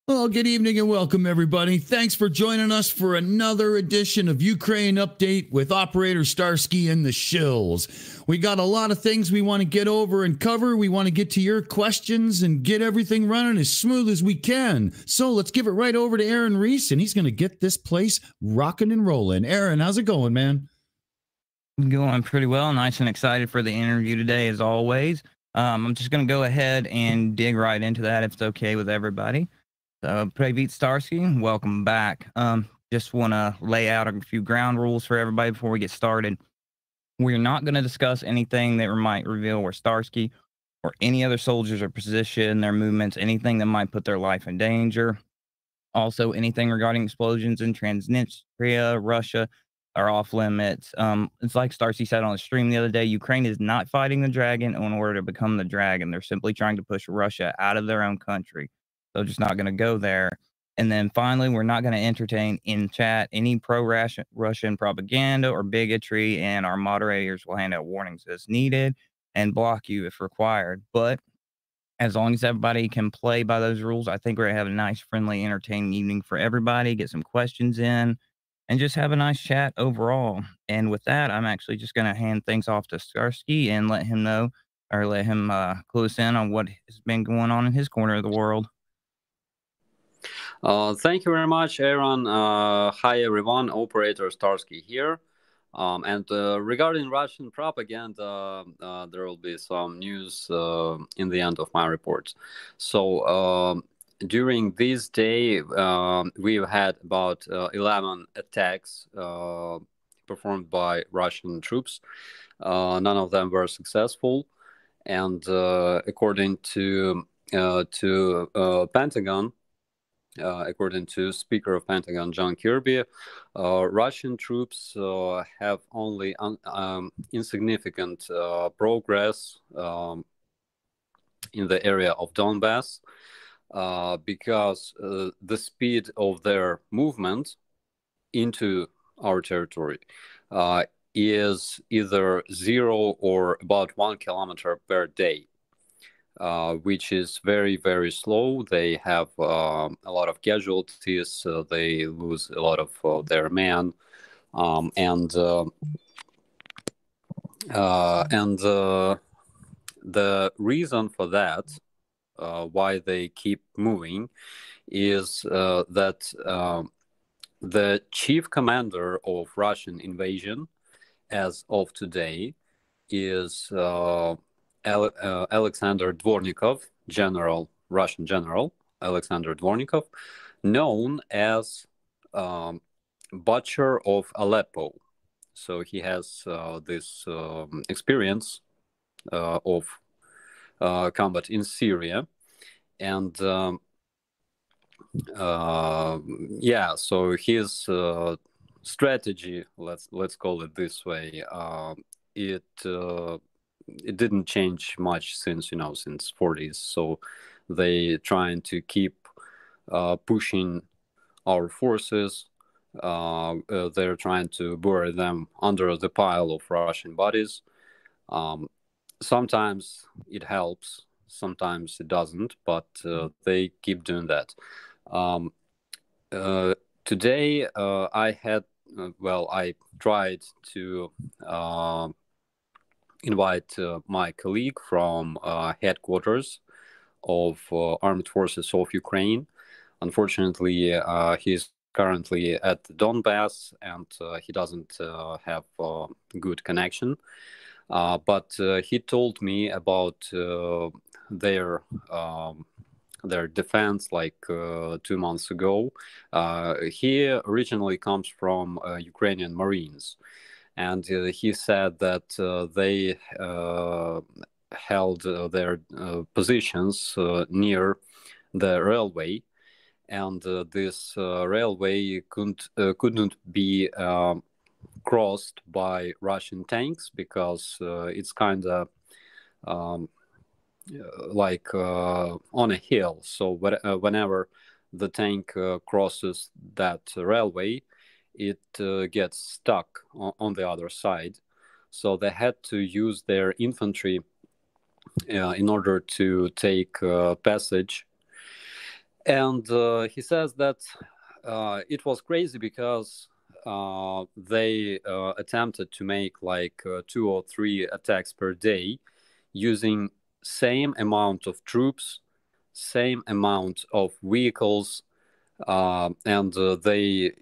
Well, good evening and welcome, everybody. Thanks for joining us for another edition of Ukraine Update with Operator Starsky and the Shills. We got a lot of things we want to get over and cover. We want to get to your questions and get everything running as smooth as we can. So let's give it right over to Aaron Reese, and he's going to get this place rocking and rolling. Aaron, how's it going, man? Going pretty well. Nice and excited for the interview today, as always. I'm just going to go ahead and dig right into that if it's okay with everybody. So, Привет, Starsky, welcome back. Just want to lay out a few ground rules for everybody before we get started. We're not going to discuss anything that might reveal where Starsky or any other soldiers are positioned, their movements, anything that might put their life in danger. Also, anything regarding explosions in Transnistria, Russia, are off limits. It's like Starsky said on the stream the other day, Ukraine is not fighting the dragon in order to become the dragon. They're simply trying to push Russia out of their own country. So just not going to go there. And then finally, we're not going to entertain in chat any pro-Russian propaganda or bigotry, and our moderators will hand out warnings as needed and block you if required. But as long as everybody can play by those rules, I think we're going to have a nice, friendly, entertaining evening for everybody, get some questions in, and just have a nice chat overall. And with that, I'm actually just going to hand things off to Starsky and let him know, or let him clue us in on what has been going on in his corner of the world. Thank you very much, Aaron. Hi, everyone. Operator Starsky here. Regarding Russian propaganda, there will be some news in the end of my report. So during this day, we've had about 11 attacks performed by Russian troops. None of them were successful. And according to Pentagon, according to Speaker of Pentagon John Kirby, Russian troops have only insignificant progress in the area of Donbass because the speed of their movement into our territory is either 0 or about 1 kilometer per day. Which is very, very slow. They have a lot of casualties. They lose a lot of their men, the reason for that, why they keep moving, is that the chief commander of Russian invasion, as of today, is Alexander Dvornikov, Russian general Alexander Dvornikov, known as Butcher of Aleppo. So he has this experience of combat in Syria, and so his strategy, let's call it this way, it didn't change much since since 40s. So they trying to keep pushing our forces. They're trying to bury them under the pile of Russian bodies. Sometimes it helps, sometimes it doesn't, but they keep doing that. Um, Today, I tried to invite my colleague from headquarters of Armed Forces of Ukraine. Unfortunately, he's currently at the Donbass, and he doesn't have good connection. But he told me about their their defense like 2 months ago. He originally comes from Ukrainian Marines, and he said that they held their positions near the railway, and this railway couldn't be crossed by Russian tanks because it's kind of um, like on a hill. So whenever the tank crosses that railway, it gets stuck on the other side. So they had to use their infantry in order to take passage. And he says that it was crazy because they attempted to make like 2 or 3 attacks per day using same amount of troops, same amount of vehicles, and they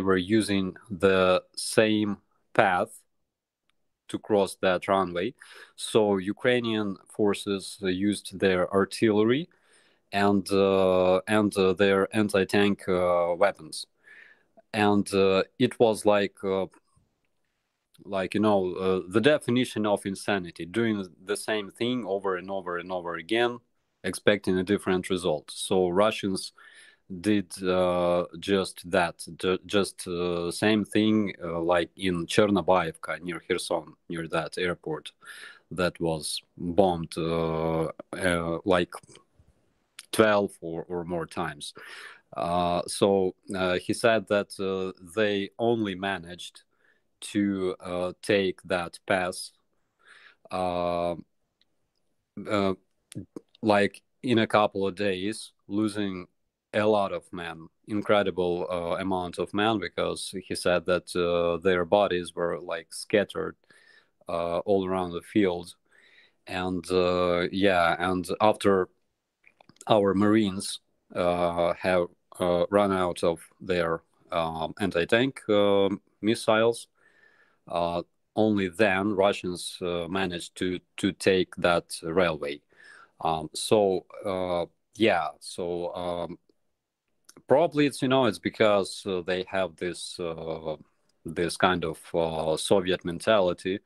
were using the same path to cross that runway. So Ukrainian forces used their artillery and their anti-tank weapons, and it was like the definition of insanity, doing the same thing over and over and over again, expecting a different result. So Russians did just that, just same thing like in Chernobyevka near Kherson, near that airport that was bombed like 12 or more times. So he said that they only managed to take that pass like in a couple of days, losing a lot of men, incredible amount of men, because he said that their bodies were like scattered all around the field. And and after our Marines have run out of their anti-tank missiles, only then Russians managed to take that railway. So probably it's because they have this kind of Soviet mentality,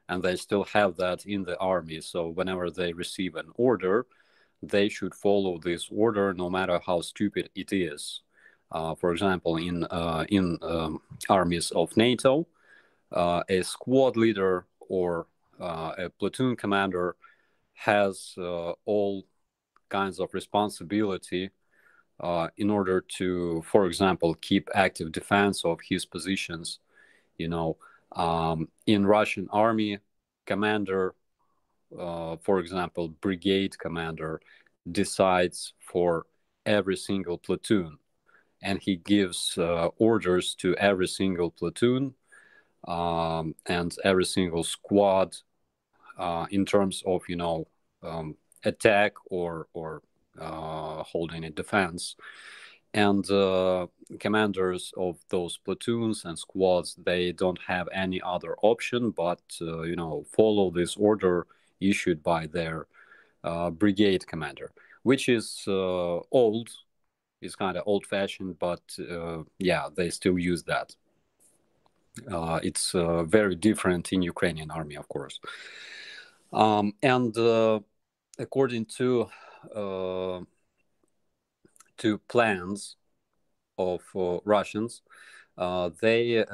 and they still have that in the army. So whenever they receive an order, they should follow this order, no matter how stupid it is. For example, in armies of NATO, a squad leader or a platoon commander has all kinds of responsibility in order to, for example, keep active defense of his positions. In Russian army, commander, for example, brigade commander, decides for every single platoon, and he gives orders to every single platoon and every single squad in terms of attack or holding a defense. And commanders of those platoons and squads, they don't have any other option but follow this order issued by their brigade commander, which is old, is kind of old-fashioned, but they still use that. It's very different in Ukrainian army, of course. And according to plans of Russians, they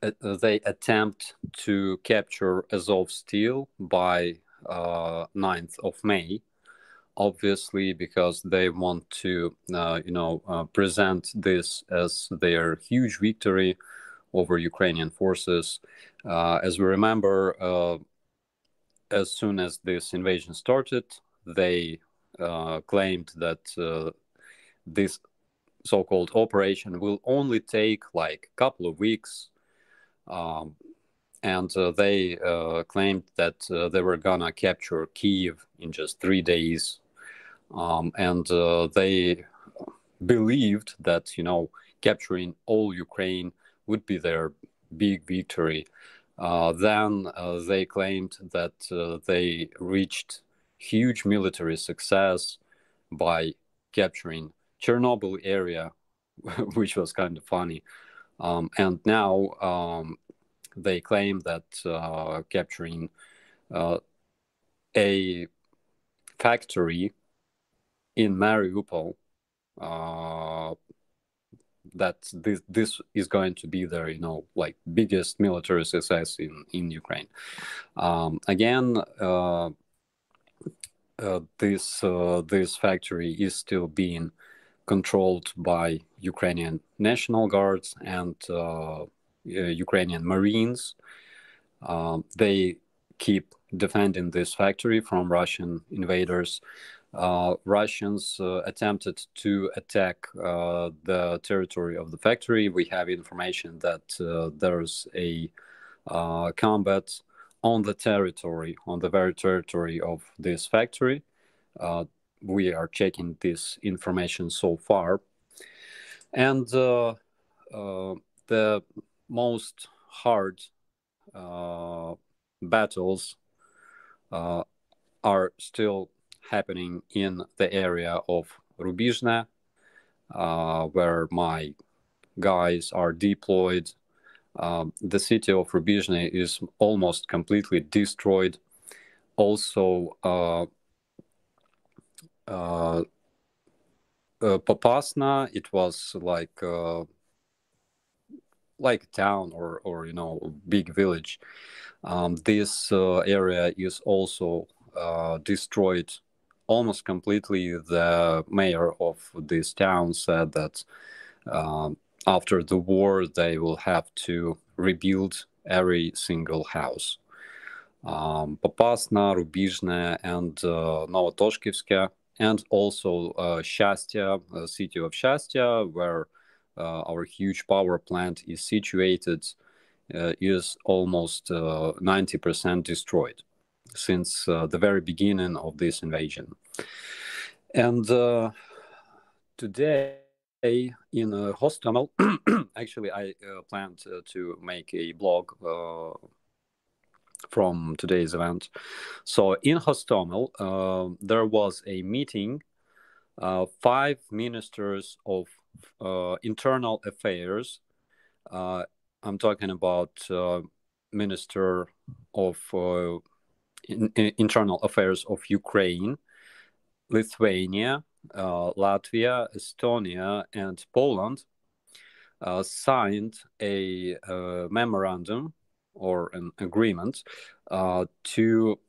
they attempt to capture Azovstal by 9th of May, obviously because they want to present this as their huge victory over Ukrainian forces. As we remember, as soon as this invasion started, they claimed that this so-called operation will only take like a couple of weeks, and they claimed that they were gonna capture Kiev in just 3 days, and they believed that capturing all Ukraine would be their big victory. Then they claimed that they reached huge military success by capturing Chernobyl area, which was kind of funny. And now they claim that capturing a factory in Mariupol, that this is going to be their like biggest military success in Ukraine. Again, this factory is still being controlled by Ukrainian National Guards and Ukrainian Marines. They keep defending this factory from Russian invaders. Russians attempted to attack the territory of the factory. We have information that there's a combat on the territory, on the very territory of this factory. We are checking this information so far. And the most hard battles are still happening in the area of Rubizhne, where my guys are deployed. The city of Rubizhne is almost completely destroyed. Also, Popasna, it was like a town or big village. This area is also destroyed almost completely. The mayor of this town said that after the war they will have to rebuild every single house. Popasna, Rubizhne, and Novotoshkivske, and also Shastya, city of Shastya, where our huge power plant is situated, is almost 90% destroyed since the very beginning of this invasion. And today in Hostomel, actually I planned to make a blog from today's event. So in Hostomel, there was a meeting, 5 ministers of internal affairs. I'm talking about Minister of Internal Affairs of Ukraine, Lithuania, Latvia, Estonia, and Poland signed a memorandum or an agreement to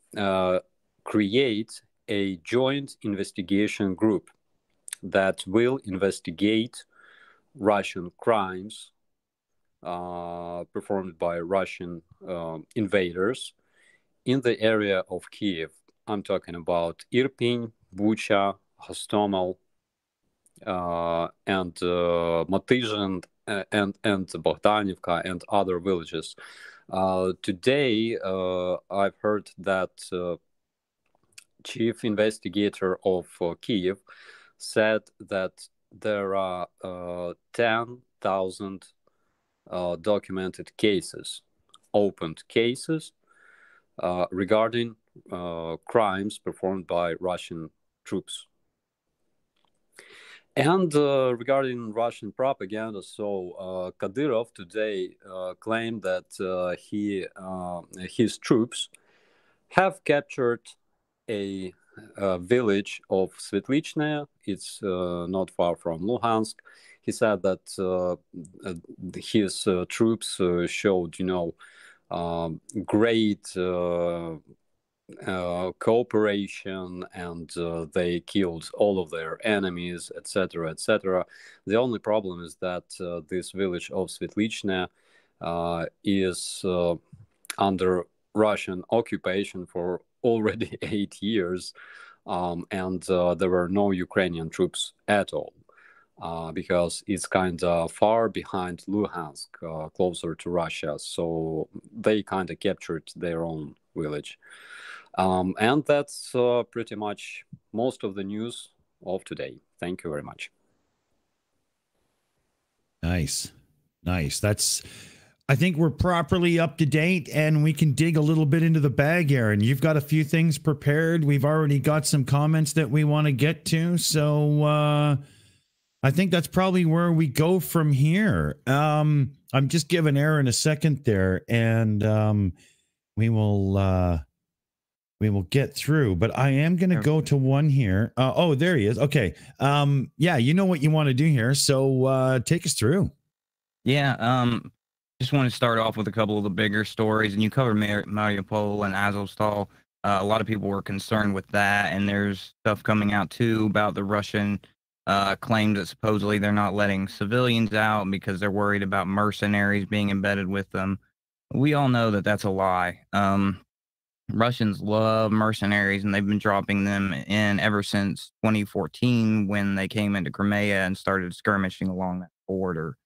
create a joint investigation group that will investigate Russian crimes performed by Russian invaders in the area of Kiev. I'm talking about Irpin, Bucha, Hostomel, and Motyzhin, and Bogdanivka, and other villages. Today, I've heard that chief investigator of Kiev said that there are 10,000 documented cases, opened cases regarding crimes performed by Russian troops. And regarding Russian propaganda, so Kadyrov today claimed that his troops have captured a village of Svetlichne. It's not far from Luhansk. He said that his troops showed, great cooperation, and they killed all of their enemies, etc., etc. The only problem is that this village of Svetlichne is under Russian occupation for already 8 years, and there were no Ukrainian troops at all. Because it's kind of far behind Luhansk, closer to Russia. So they kind of captured their own village. And that's pretty much most of the news of today. Thank you very much. Nice. I think we're properly up to date, and we can dig a little bit into the bag, Aaron. You've got a few things prepared. We've already got some comments that we want to get to. So, I think that's probably where we go from here. I'm just giving Aaron a second there, and we will get through. But I am going to go to one here. Oh, there he is. Okay. Yeah, you know what you want to do here, so take us through. Yeah. Just want to start off with a couple of the bigger stories, and you covered Mariupol and Azovstal. A lot of people were concerned with that, and there's stuff coming out too about the Russian claimed that supposedly they're not letting civilians out because they're worried about mercenaries being embedded with them. We all know that that's a lie. Russians love mercenaries, and they've been dropping them in ever since 2014 when they came into Crimea and started skirmishing along that border.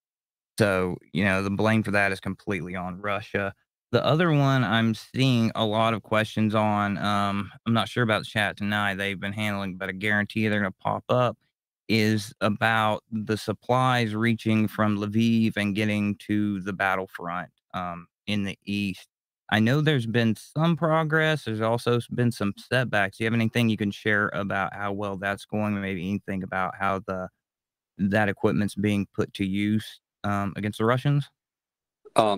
So, the blame for that is completely on Russia. The other one I'm seeing a lot of questions on, I'm not sure about the chat tonight, they've been handling, but I guarantee they're going to pop up, is about the supplies reaching from Lviv and getting to the battlefront in the east. I know there's been some progress. There's also been some setbacks. Do you have anything you can share about how well that's going? Maybe anything about how that equipment's being put to use against the Russians?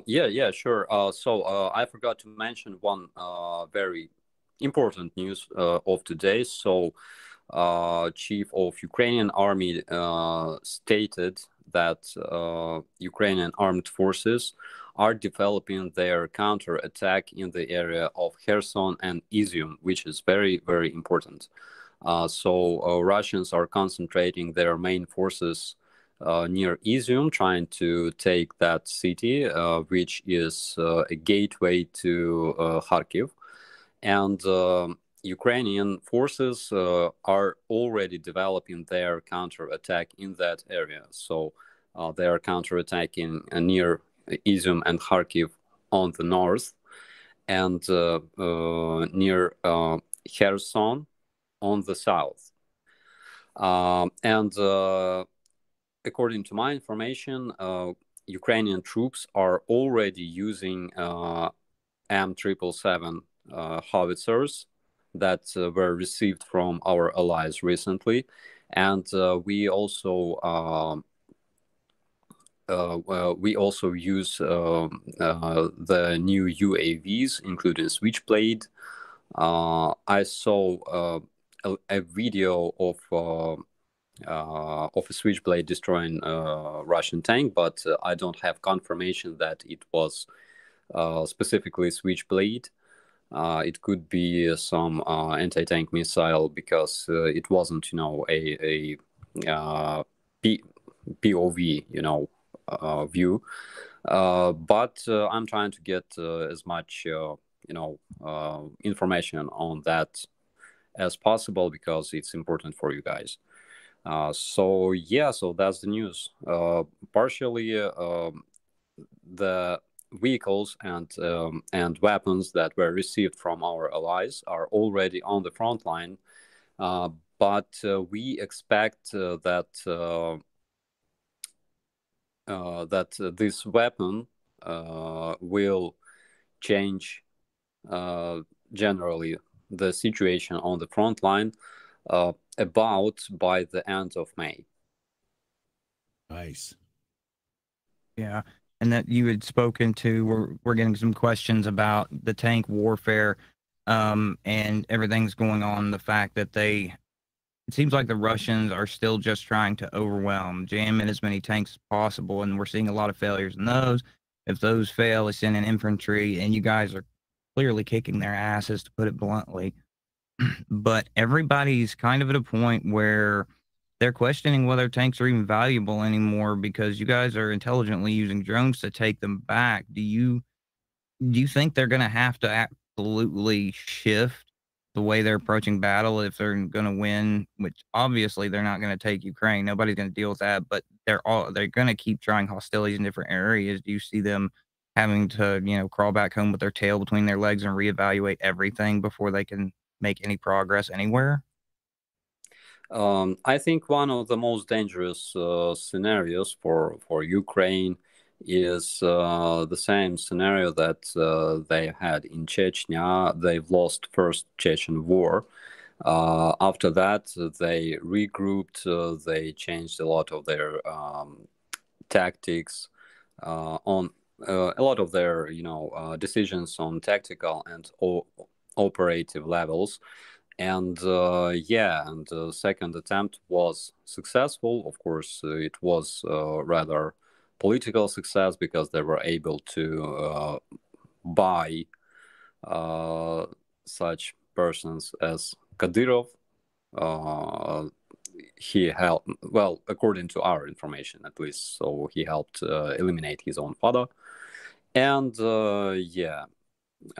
Yeah, sure. So I forgot to mention one very important news of today. So Chief of Ukrainian Army stated that Ukrainian armed forces are developing their counterattack in the area of Kherson and Izium, which is very, very important. So Russians are concentrating their main forces near Izium, trying to take that city, which is a gateway to Kharkiv. And Ukrainian forces are already developing their counterattack in that area. So they are counterattacking near Izium and Kharkiv on the north, and near Kherson on the south. And according to my information, Ukrainian troops are already using M777 howitzers that were received from our allies recently, and we also use the new UAVs, including Switchblade. I saw a video of a Switchblade destroying a Russian tank, but I don't have confirmation that it was specifically Switchblade. It could be some anti-tank missile, because it wasn't, a POV, view. But I'm trying to get as much, information on that as possible, because it's important for you guys. So that's the news. Partially, the vehicles and weapons that were received from our allies are already on the front line, but we expect that this weapon will change generally the situation on the front line about by the end of May. Nice. Yeah. And that you had spoken to, we're getting some questions about the tank warfare. and everything's going on the fact that it seems like the Russians are still just trying to overwhelm, jam in as many tanks as possible, and we're seeing a lot of failures in those. If those fail, they send in infantry, and you guys are clearly kicking their asses, to put it bluntly. But everybody's kind of at a point where they're questioning whether tanks are even valuable anymore because you guys are intelligently using drones to take them back. Do you think they're going to have to absolutely shift the way they're approaching battle if they're going to win? Which obviously they're not going to take Ukraine. Nobody's going to deal with that. But they're going to keep trying hostilities in different areas. Do you see them having to crawl back home with their tail between their legs and reevaluate everything before they can make any progress anywhere? I think one of the most dangerous scenarios for Ukraine is the same scenario that they had in Chechnya. They've lost first Chechen war. After that, they regrouped. They changed a lot of their tactics on a lot of their decisions on tactical and operative levels. And the second attempt was successful. Of course, it was rather political success because they were able to buy such persons as Kadyrov. He helped, well, according to our information at least, so he helped eliminate his own father. And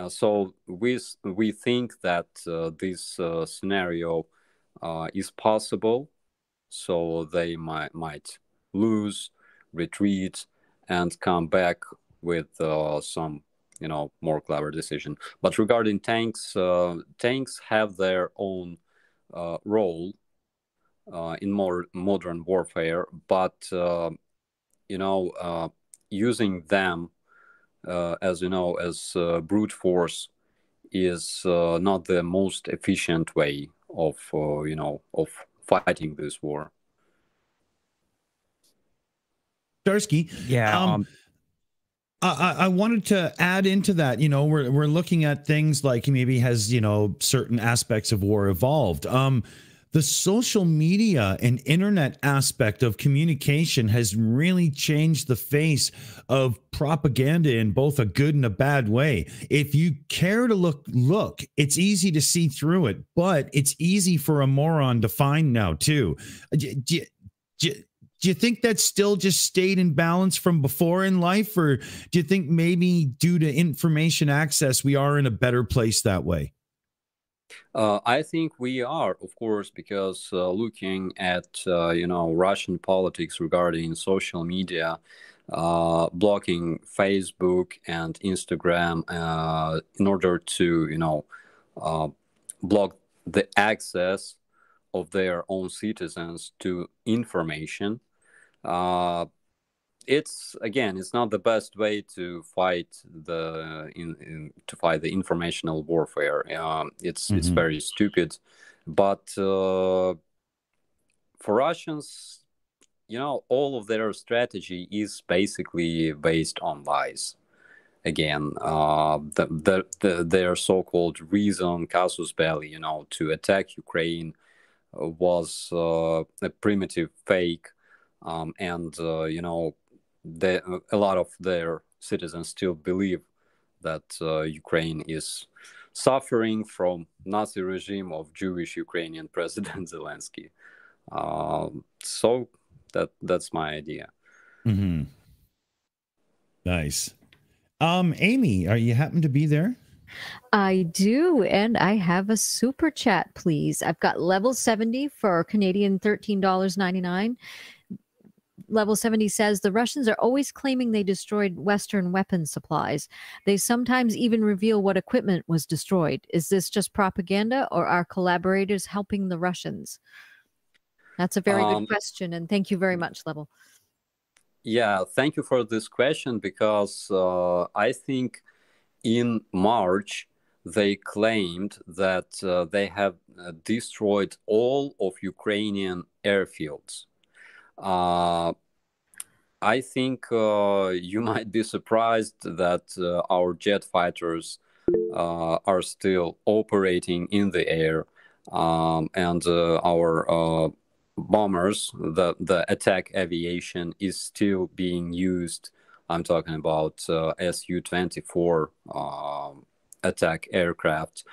so we think that this scenario is possible. So they might lose, retreat, and come back with some more clever decision. But regarding tanks, tanks have their own role in more modern warfare. But using them as brute force is not the most efficient way of fighting this war. Starsky, Yeah. I wanted to add into that. We're looking at things like maybe has certain aspects of war evolved. The social media and internet aspect of communication has really changed the face of propaganda in both a good and a bad way. If you care to look, it's easy to see through it, but it's easy for a moron to find now too. Do you think that still just stayed in balance from before in life, or do you think maybe due to information access, we are in a better place that way? I think we are, of course, because looking at Russian politics regarding social media, blocking Facebook and Instagram in order to block the access of their own citizens to information. It's not the best way to fight the informational warfare. It's very stupid, but for Russians, all of their strategy is basically based on lies. Again, their so-called reason, casus belli, to attack Ukraine was a primitive fake, and a lot of their citizens still believe that Ukraine is suffering from Nazi regime of Jewish Ukrainian President Zelensky. So that's my idea. Mm-hmm. Nice. Amy, are you happen to be there? I do, and I have a super chat, please. I've got level 70 for Canadian $13.99. Level 70 says the Russians are always claiming they destroyed Western weapons supplies. They sometimes even reveal what equipment was destroyed. Is this just propaganda, or are collaborators helping the Russians? That's a very good question, and thank you very much, Level. Yeah, thank you for this question, because I think in March they claimed that they have destroyed all of Ukrainian airfields. I think you might be surprised that our jet fighters are still operating in the air, and our bombers, the attack aviation is still being used. I'm talking about Su-24 attack aircraft.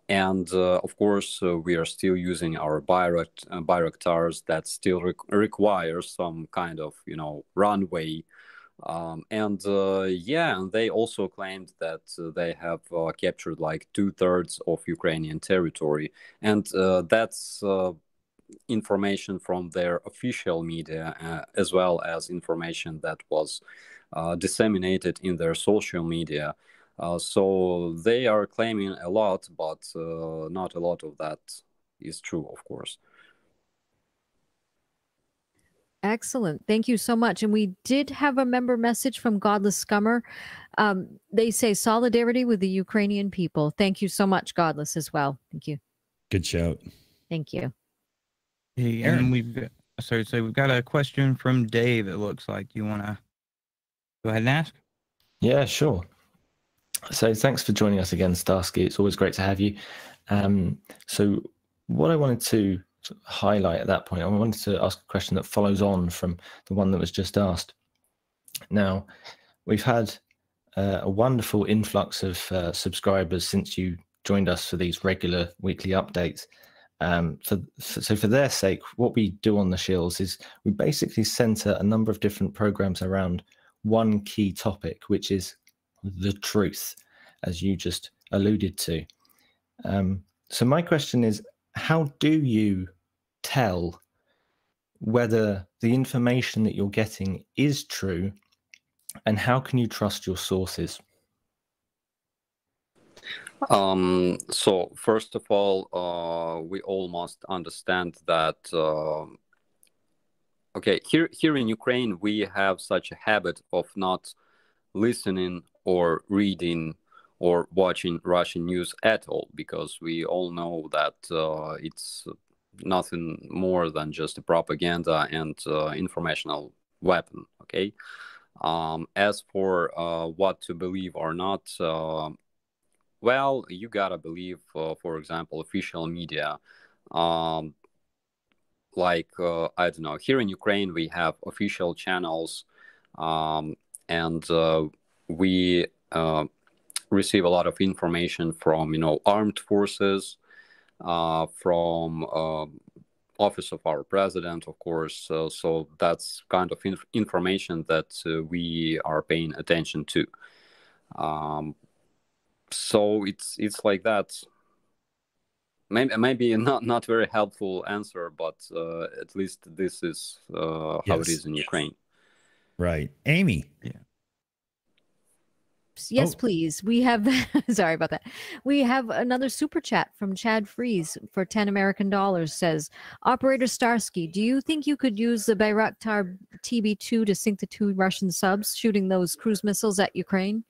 And of course, we are still using our Bayraktars that still require some kind of, runway. And they also claimed that they have captured like 2/3 of Ukrainian territory. And that's information from their official media, as well as information that was disseminated in their social media. So they are claiming a lot, but not a lot of that is true, of course. Excellent. Thank you so much. And we did have a member message from Godless Scummer. They say solidarity with the Ukrainian people. Thank you so much, Godless, as well. Thank you. Good shout. Thank you. Hey, Aaron. and we've got a question from Dave, it looks like. Do you want to go ahead and ask? Yeah, sure. So thanks for joining us again, Starsky. It's always great to have you. So what I wanted to highlight at that point, I wanted to ask a question that follows on from the one that was just asked. Now, we've had a wonderful influx of subscribers since you joined us for these regular weekly updates. So for their sake, what we do on the Shills is we basically center a number of different programs around one key topic, which is the truth, as you just alluded to. So my question is, how do you tell whether the information that you're getting is true, and how can you trust your sources? So first of all, we all must understand that here in Ukraine we have such a habit of not listening or reading or watching Russian news at all, because we all know that it's nothing more than just a propaganda and informational weapon. Okay. As for what to believe or not, well, you gotta believe, for example, official media. I don't know, here in Ukraine we have official channels, and we receive a lot of information from armed forces, from office of our president, of course. So that's kind of information that we are paying attention to. So it's like that. Maybe not very helpful answer, but at least this is how it is in Ukraine. Right. Amy. Yeah. Yes, please. We have, sorry about that. We have another super chat from Chad Freeze for 10 American dollars. Says, Operator Starsky, do you think you could use the Bayraktar TB2 to sink the 2 Russian subs shooting those cruise missiles at Ukraine?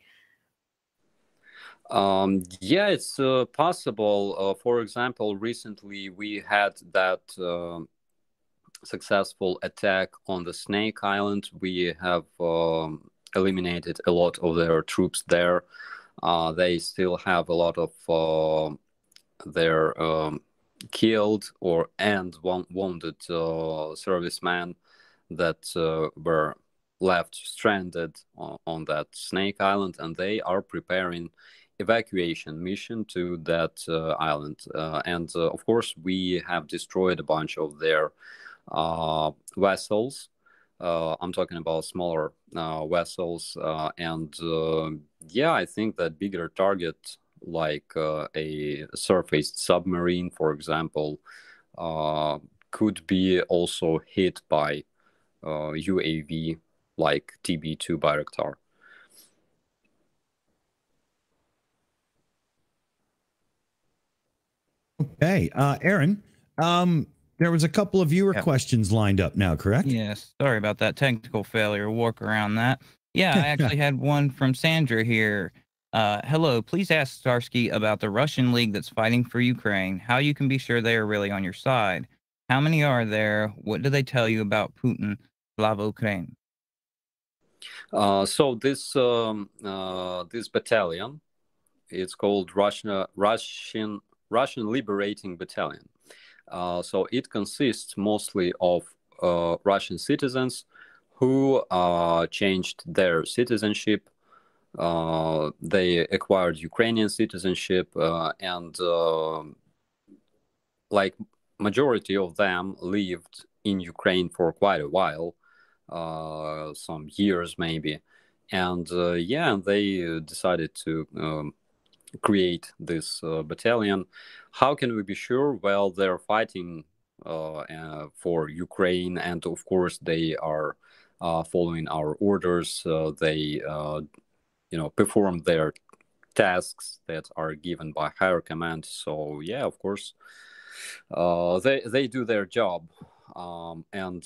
Yeah, it's possible. For example, recently we had that successful attack on the Snake Island. We have eliminated a lot of their troops there. They still have a lot of their killed and wounded servicemen that were left stranded on that Snake Island, and they are preparing evacuation mission to that island. And of course, we have destroyed a bunch of their vessels. I'm talking about smaller vessels, and yeah, I think that bigger target like a surface submarine, for example, could be also hit by UAV like TB2 Bayraktar. Okay, Aaron. There was a couple of viewer questions lined up now, correct? Yes. Sorry about that technical failure. Work around that. Yeah, I actually had one from Sandra here. Hello, please ask Starsky about the Russian League that's fighting for Ukraine, how you can be sure they are really on your side. How many are there? What do they tell you about Putin? Slava Ukraine. So this battalion it's called Russian Liberating Battalion. So it consists mostly of Russian citizens who changed their citizenship. They acquired Ukrainian citizenship, and like majority of them lived in Ukraine for quite a while, some years maybe, and yeah, they decided to create this battalion. How can we be sure? Well, they're fighting for Ukraine, and of course they are following our orders. They perform their tasks that are given by higher command. So yeah, of course, they do their job. And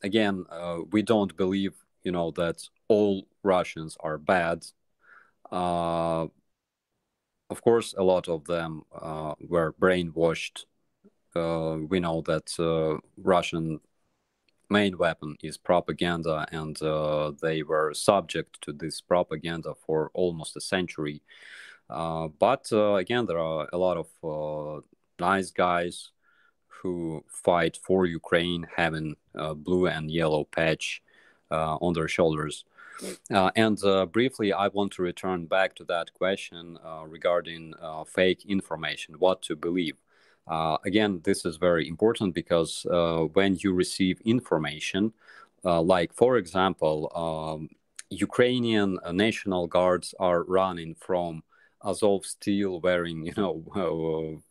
again, we don't believe that all Russians are bad. Of course, a lot of them were brainwashed. We know that Russian main weapon is propaganda, and they were subject to this propaganda for almost a century. But again, there are a lot of nice guys who fight for Ukraine, having a blue and yellow patch on their shoulders. And briefly, I want to return back to that question regarding fake information, what to believe. Again, this is very important because when you receive information, like, for example, Ukrainian National Guards are running from Azov Steel wearing,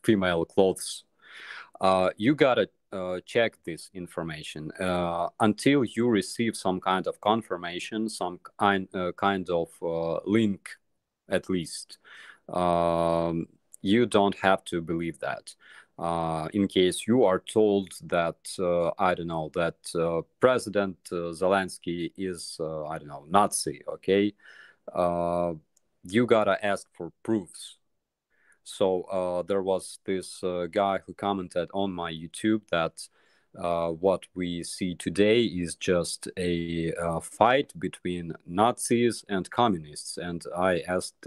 female clothes. You gotta check this information until you receive some kind of confirmation, some kind of link, at least. You don't have to believe that. In case you are told that, I don't know, that President Zelensky is, I don't know, Nazi, okay? You gotta ask for proofs. So there was this guy who commented on my YouTube that what we see today is just a fight between Nazis and communists. And I asked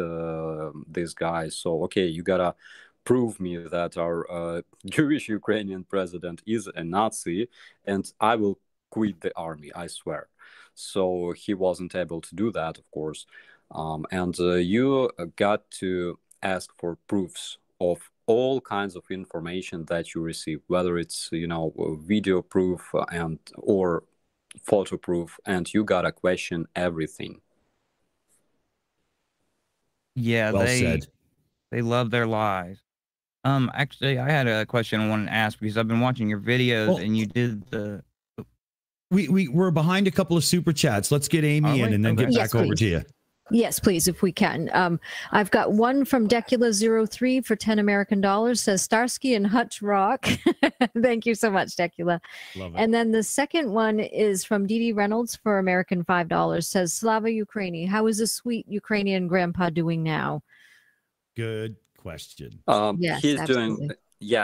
this guy, so, okay, you gotta prove me that our Jewish Ukrainian president is a Nazi, and I will quit the army, I swear. So he wasn't able to do that, of course. And you got to ask for proofs of all kinds of information that you receive, whether it's video proof and or photo proof, and you gotta question everything. Yeah, Well said. they love their lies. Actually, I had a question I wanted to ask because I've been watching your videos, and you did the. We're behind a couple of super chats. Let's get Amy in and then get back over to you. Yes, please, if we can. I've got one from Decula03 for 10 American dollars, says Starsky and Hutch rock. Thank you so much, Decula. Love it. And then the second one is from Dee Reynolds for American $5, says Slava Ukraini. How is a sweet Ukrainian grandpa doing now? Good question. Yes, he's absolutely.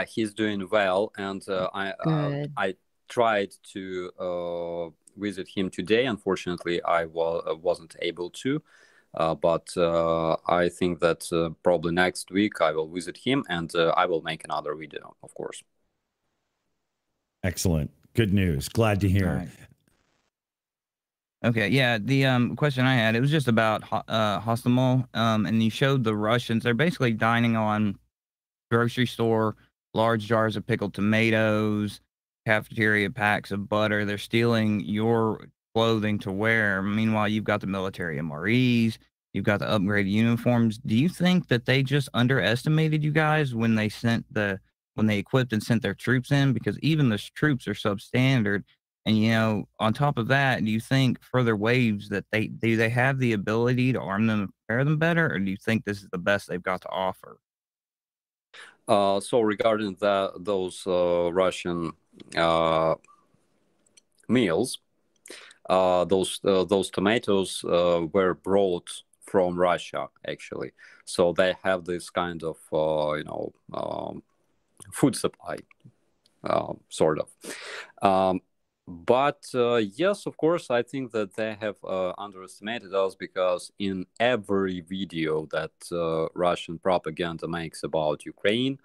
he's doing well, and I tried to visit him today. Unfortunately, I wasn't able to, but I think that probably next week I will visit him, and I will make another video, of course. Excellent. Good news. Glad to hear. Right. Okay, yeah, the question I had, it was just about Hostomel, and you showed the Russians. They're basically dining on grocery store, large jars of pickled tomatoes, cafeteria packs of butter. They're stealing your clothing to wear. Meanwhile, you've got the military MREs, you've got the upgraded uniforms. Do you think that they just underestimated you guys when they equipped and sent their troops in? Because even the troops are substandard. And, on top of that, do you think further waves that they have the ability to arm them and prepare them better? Or do you think this is the best they've got to offer? So regarding those Russian meals, those tomatoes were brought from Russia, actually. So they have this kind of food supply, sort of. But yes, of course, I think that they have underestimated us, because in every video that Russian propaganda makes about Ukraine,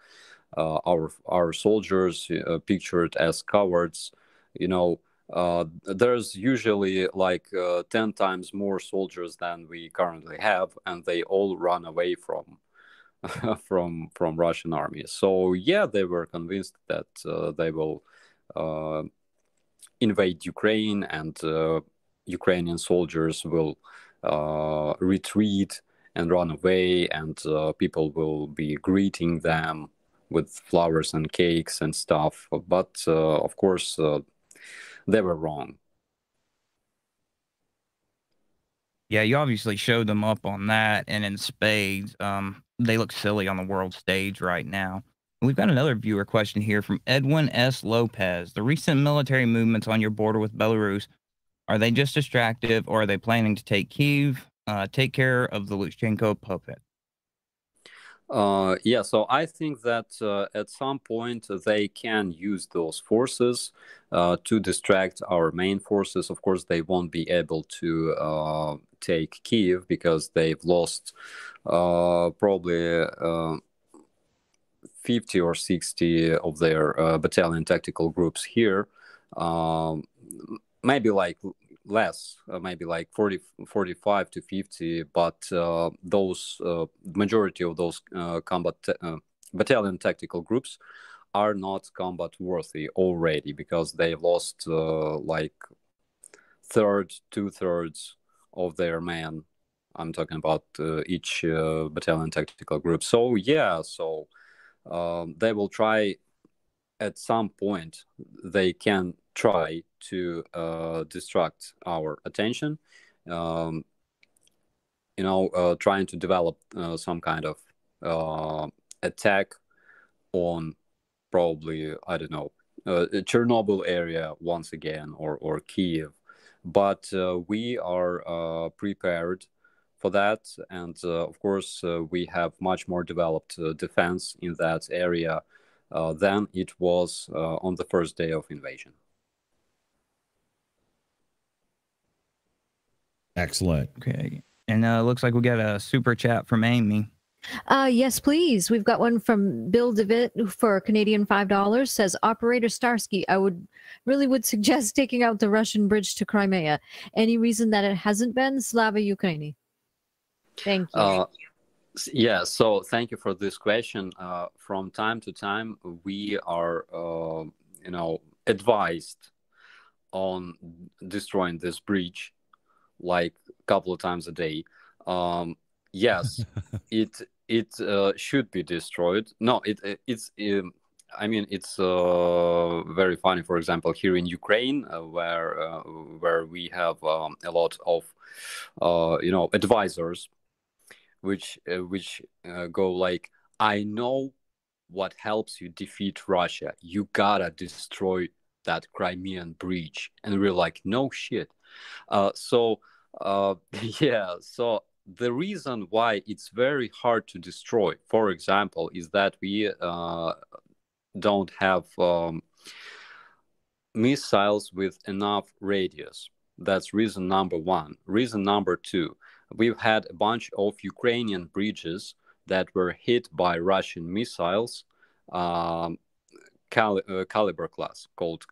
our soldiers pictured as cowards, there's usually like 10 times more soldiers than we currently have, and they all run away from from Russian army. So yeah, they were convinced that they will invade Ukraine, and Ukrainian soldiers will retreat and run away, and people will be greeting them with flowers and cakes and stuff. But of course, they were wrong. Yeah, you obviously showed them up on that and in spades. They look silly on the world stage right now. We've got another viewer question here from Edwin S. Lopez. The recent military movements on your border with Belarus, are they just distractive, or are they planning to take Kyiv, take care of the Lukashenko puppet? Yeah, so I think that at some point they can use those forces to distract our main forces. Of course, they won't be able to take Kyiv, because they've lost probably 50 or 60 of their battalion tactical groups here. Maybe like less, maybe like 45 to 50, but those majority of those battalion tactical groups are not combat worthy already, because they lost like two-thirds of their men. I'm talking about each battalion tactical group. So yeah, so they will try at some point. They can try to distract our attention, trying to develop some kind of attack on, probably, I don't know, Chernobyl area once again, or Kiev. But we are prepared for that, and of course we have much more developed defense in that area than it was on the first day of invasion. Excellent. Okay. And looks like we got a super chat from Amy. Yes, please. We've got one from Bill DeVitt for Canadian $5. Says, Operator Starsky, I really would suggest taking out the Russian bridge to Crimea. Any reason that it hasn't been? Slava Ukraini. Thank you. Yeah, so thank you for this question. From time to time, we are, advised on destroying this bridge, like a couple of times a day. Yes, it should be destroyed. No, it's. I mean, it's very funny. For example, here in Ukraine, where we have a lot of, advisors, which go like, I know what helps you defeat Russia. You gotta destroy that Crimean bridge, and we're like, no shit. So yeah, so the reason why it's very hard to destroy, for example, is that we don't have missiles with enough radius. That's reason number one. Reason number two, we've had a bunch of Ukrainian bridges that were hit by Russian missiles, caliber class, called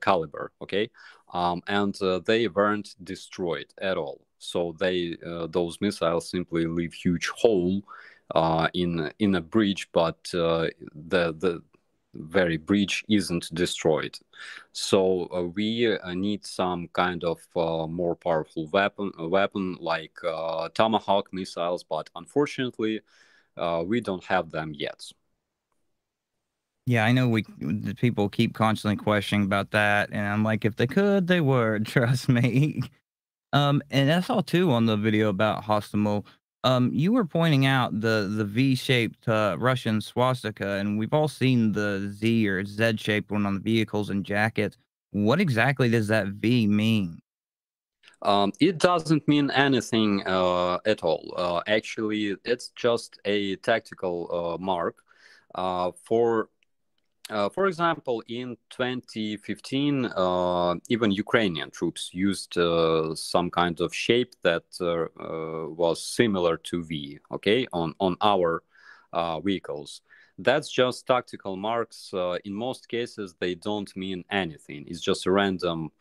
caliber, okay, and they weren't destroyed at all. So those missiles simply leave huge hole in a bridge, but the very bridge isn't destroyed. So we need some kind of more powerful weapon like Tomahawk missiles, but unfortunately we don't have them yet. Yeah, I know the people keep constantly questioning about that, and I'm like, if they could, they would. Trust me. And I saw too on the video about Hostomel. You were pointing out the V-shaped Russian swastika, and we've all seen the Z or Z-shaped one on the vehicles and jackets. What exactly does that V mean? It doesn't mean anything at all. Actually, it's just a tactical mark for For example, in 2015, even Ukrainian troops used some kind of shape that was similar to V, okay, on our vehicles. That's just tactical marks. In most cases, they don't mean anything. It's just a random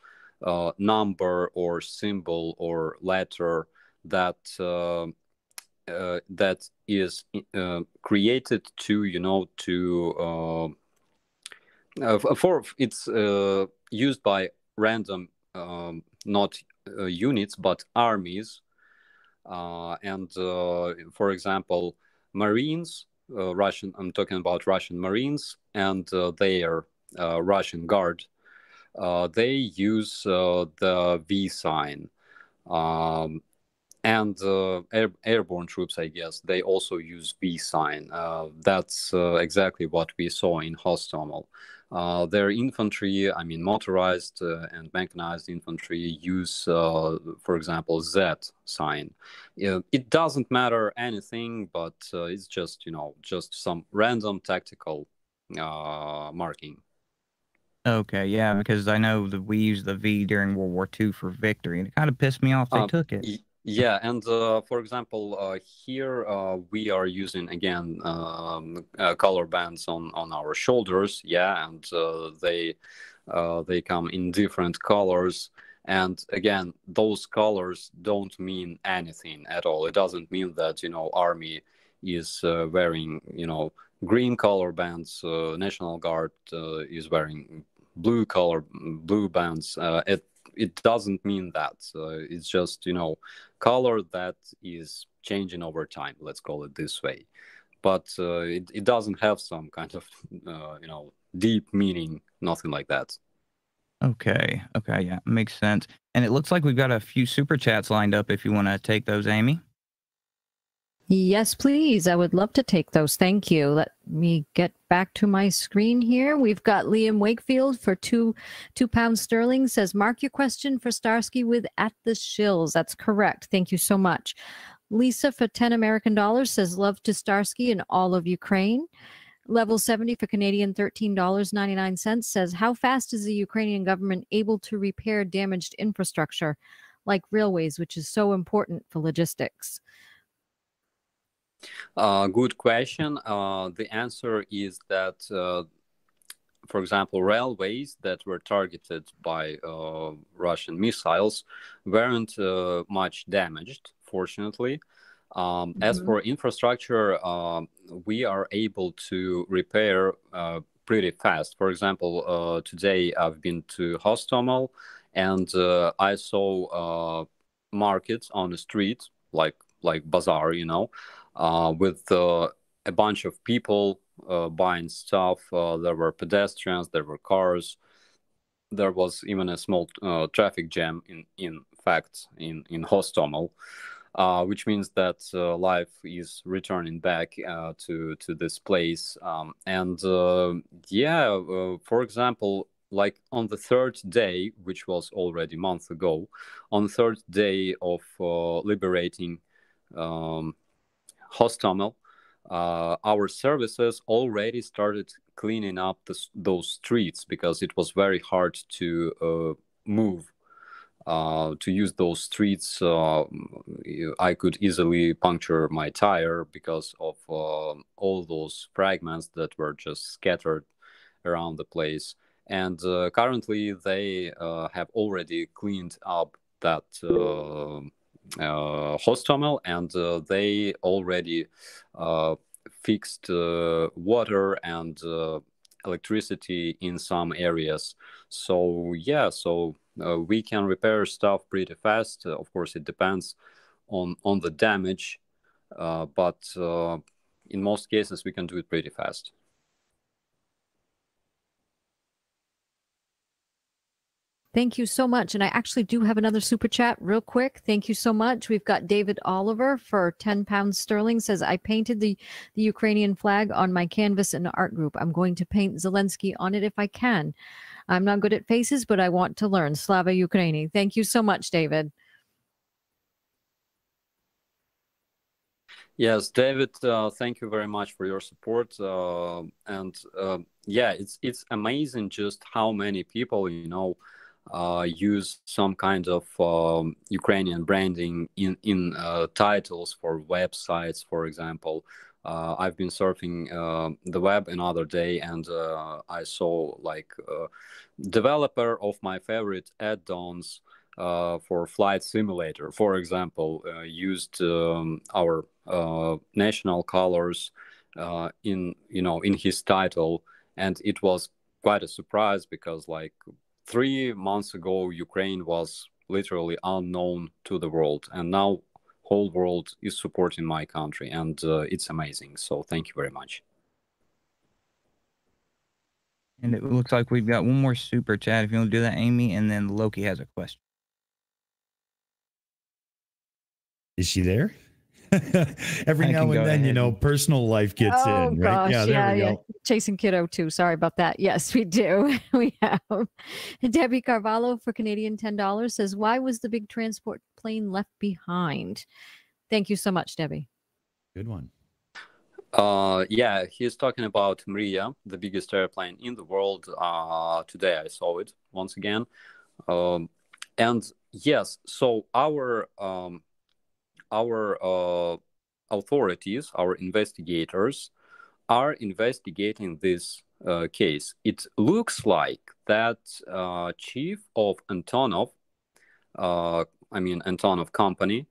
number or symbol or letter that that is created to, you know, to for it's used by random, not units, but armies. And for example, Marines, Russian. I'm talking about Russian Marines and their Russian Guard. They use the V sign. And airborne troops, I guess, they also use V sign. That's exactly what we saw in Hostomel. Their infantry, I mean motorized and mechanized infantry, use, for example, Z sign. It doesn't matter anything, but it's just, you know, just some random tactical marking. Okay, yeah, because I know that we used the V during World War II for victory, and it kind of pissed me off they took it. Yeah, and for example, here we are using again color bands on our shoulders. Yeah, and they come in different colors. And again, those colors don't mean anything at all. It doesn't mean that, you know, army is wearing, you know, green color bands. National Guard is wearing blue bands. It doesn't mean that. It's just, you know, color that is changing over time. Let's call it this way. But it doesn't have some kind of, you know, deep meaning. Nothing like that. Okay, yeah, makes sense. And it looks like we've got a few super chats lined up if you want to take those, Amy. Yes, please. I would love to take those. Thank you. Let me get back to my screen here. We've got Liam Wakefield for £2 sterling says, mark your question for Starsky with at the shills. That's correct. Thank you so much. Lisa for 10 American dollars says, love to Starsky and all of Ukraine. Level 70 for Canadian $13.99 says, how fast is the Ukrainian government able to repair damaged infrastructure like railways, which is so important for logistics? Good question. The answer is that, for example, railways that were targeted by Russian missiles weren't much damaged, fortunately. As for infrastructure, we are able to repair pretty fast. For example, today I've been to Hostomel and I saw markets on the street, like bazaar, you know, with a bunch of people buying stuff. There were pedestrians, there were cars. There was even a small traffic jam in fact in Hostomel, which means that life is returning back to this place. And yeah, for example, like on the third day, which was already a month ago, on the third day of liberating Hostomel, our services already started cleaning up those streets because it was very hard to move. To use those streets, I could easily puncture my tire because of all those fragments that were just scattered around the place. And currently, they have already cleaned up that Hostomel, and they already fixed water and electricity in some areas. So yeah, so we can repair stuff pretty fast. Of course, it depends on the damage, but in most cases, we can do it pretty fast. Thank you so much. And I actually do have another super chat real quick. Thank you so much. We've got David Oliver for £10 sterling says, I painted the Ukrainian flag on my canvas in the art group. I'm going to paint Zelensky on it if I can. I'm not good at faces, but I want to learn. Slava Ukraini. Thank you so much, David. Yes, David, thank you very much for your support. And yeah, it's amazing just how many people, use some kind of Ukrainian branding in titles for websites, for example. I've been surfing the web another day, and I saw like developer of my favorite add-ons for flight simulator, for example, used our national colors in his title, and it was quite a surprise because like 3 months ago Ukraine was literally unknown to the world, and now whole world is supporting my country, and it's amazing. So thank you very much. And it looks like we've got one more super chat. If you want to do that, Amy, and then Loki has a question. Is she there? Every I now can and go then, ahead. Personal life gets in, right? Gosh, Yeah, there we go. Chasing Keto too. Sorry about that. Yes, we do. We have Debbie Carvalho for Canadian $10 says, "Why was the big transport plane left behind?" Thank you so much, Debbie. Good one. Yeah, he's talking about Mriya, the biggest airplane in the world. Today I saw it once again. And yes, so our authorities, our investigators, are investigating this case. It looks like that chief of Antonov, Antonov company,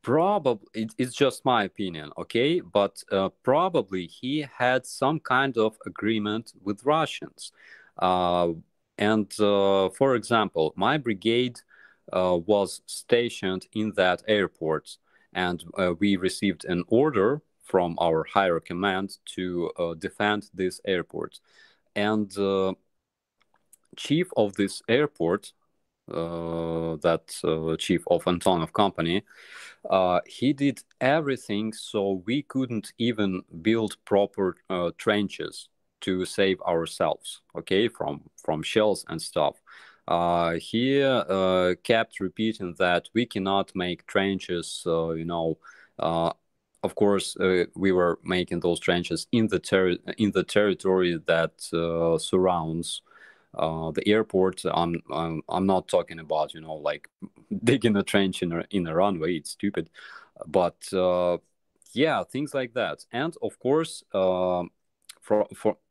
probably, it's just my opinion, okay, but probably he had some kind of agreement with Russians. And for example, my brigade was stationed in that airport, and we received an order from our higher command to defend this airport. And chief of this airport, that chief of Antonov company, he did everything so we couldn't even build proper trenches to save ourselves, okay, from shells and stuff. He kept repeating that we cannot make trenches, of course, we were making those trenches in the territory that surrounds the airport. I'm not talking about like digging a trench in a runway. It's stupid, but yeah, things like that. And of course,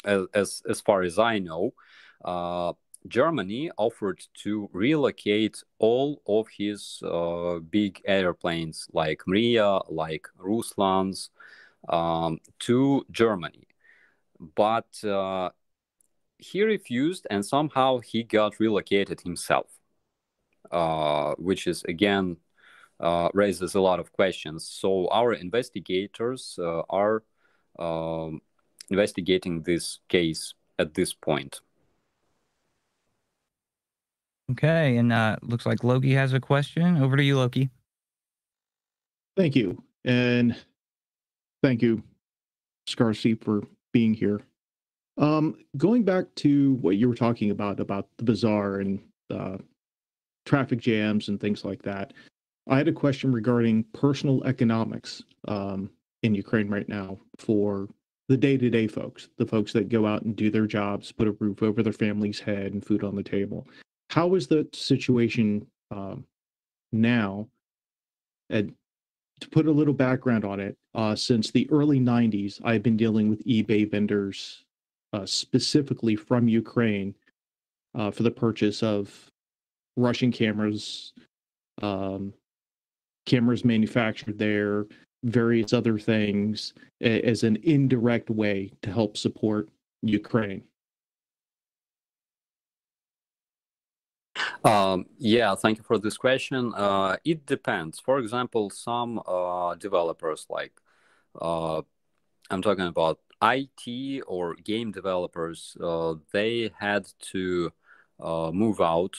as far as I know, Germany offered to relocate all of his big airplanes like Mriya, like Ruslans, to Germany, but he refused, and somehow he got relocated himself, which is again raises a lot of questions. So our investigators are investigating this case at this point. Okay, and looks like Loki has a question. Over to you, Loki. Thank you. And thank you, Starsky, for being here. Going back to what you were talking about the bazaar and traffic jams and things like that, I had a question regarding personal economics in Ukraine right now for the day-to-day folks, the folks that go out and do their jobs, put a roof over their family's head and food on the table. How is the situation now? And to put a little background on it, since the early 90s, I've been dealing with eBay vendors specifically from Ukraine for the purchase of Russian cameras, cameras manufactured there, various other things as an indirect way to help support Ukraine. Yeah, thank you for this question. It depends. For example, some developers, like I'm talking about IT or game developers, they had to move out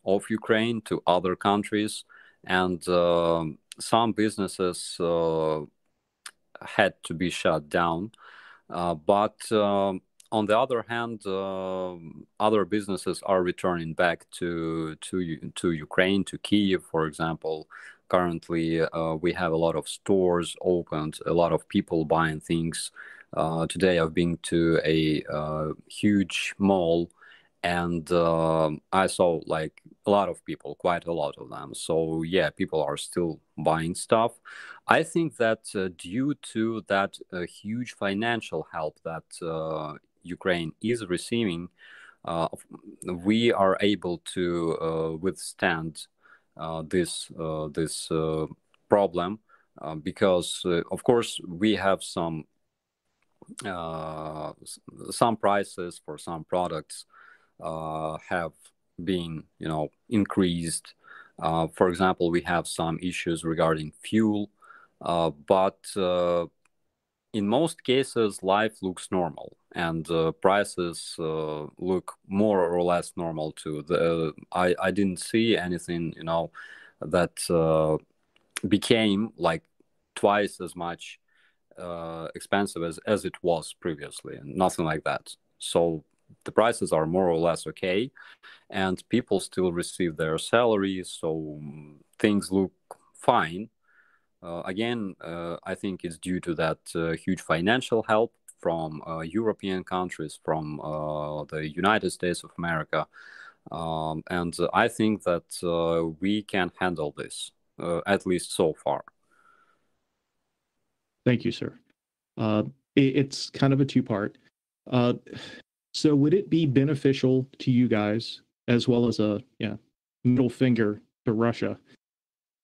of Ukraine to other countries, and some businesses had to be shut down. But on the other hand, other businesses are returning back to Ukraine, to Kyiv, for example. Currently, we have a lot of stores opened, a lot of people buying things Today I've been to a huge mall, and I saw like a lot of people, quite a lot of them. So yeah, people are still buying stuff. I think that due to that huge financial help that Ukraine is receiving, we are able to withstand this problem, because of course we have some prices for some products have been, increased. For example, we have some issues regarding fuel, but in most cases, life looks normal, and prices look more or less normal too. I didn't see anything, that became like twice as much expensive as it was previously, and nothing like that. So the prices are more or less okay, and people still receive their salaries, so things look fine. Again, I think it's due to that huge financial help from European countries, from the United States of America. And I think that we can handle this, at least so far. Thank you, sir. It's kind of a two-part. So would it be beneficial to you guys, as well as a middle finger to Russia,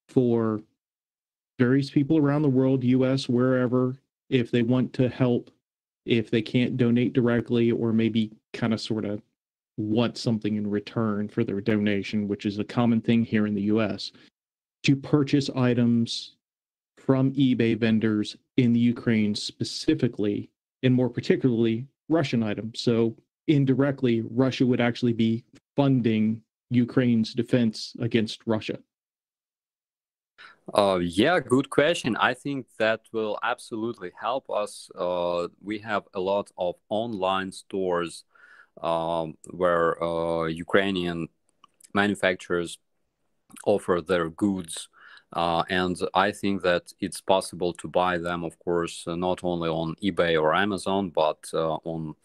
for various people around the world, US, wherever, if they want to help, if they can't donate directly, or maybe kind of sort of want something in return for their donation, which is a common thing here in the US, to purchase items from eBay vendors in the Ukraine specifically, and more particularly Russian items. So indirectly, Russia would actually be funding Ukraine's defense against Russia. Yeah, good question. I think that will absolutely help us. We have a lot of online stores where Ukrainian manufacturers offer their goods. And I think that it's possible to buy them, of course, not only on eBay or Amazon, but on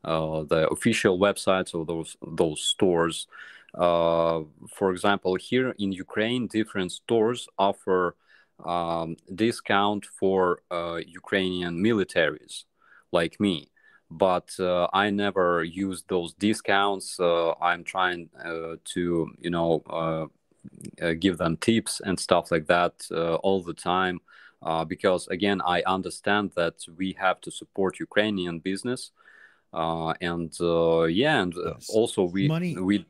the official websites of those stores. For example, here in Ukraine, different stores offer discount for Ukrainian militaries like me. But I never use those discounts. I'm trying to, give them tips and stuff like that all the time. Because again, I understand that we have to support Ukrainian business. And also we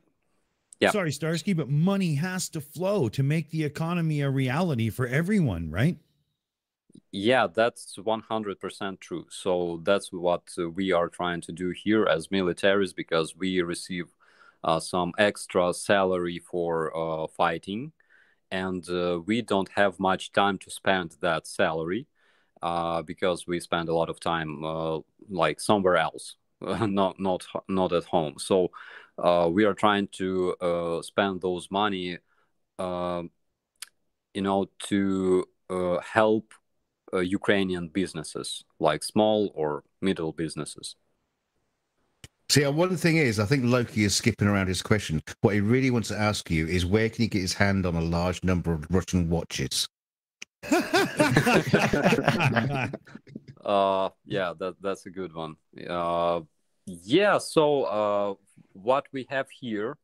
yeah. Sorry, Starsky, but money has to flow to make the economy a reality for everyone, right? Yeah, that's 100% true. So that's what we are trying to do here as militaries, because we receive some extra salary for fighting, and we don't have much time to spend that salary because we spend a lot of time like somewhere else, not at home. So we are trying to spend those money, to help Ukrainian businesses, like small or middle businesses. See, one thing is, I think Loki is skipping around his question. What he really wants to ask you is, where can he get his hand on a large number of Russian watches? Yeah, that's a good one. Yeah, so what we have here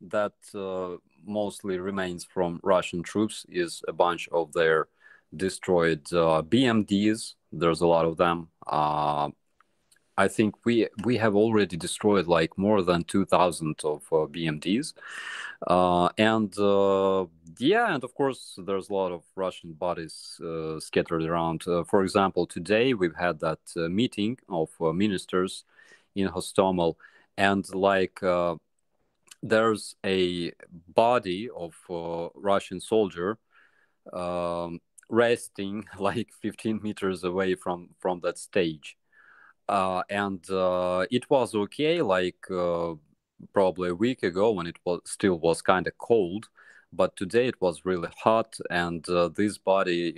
that mostly remains from Russian troops is a bunch of their destroyed BMDs. There's a lot of them. I think we have already destroyed like more than 2,000 of BMDs. And of course, there's a lot of Russian bodies scattered around. For example, today we've had that meeting of ministers in Hostomel, and like there's a body of Russian soldier resting like 15 meters away from that stage. And it was okay, like probably a week ago, when it was kind of cold, but today it was really hot, and this body,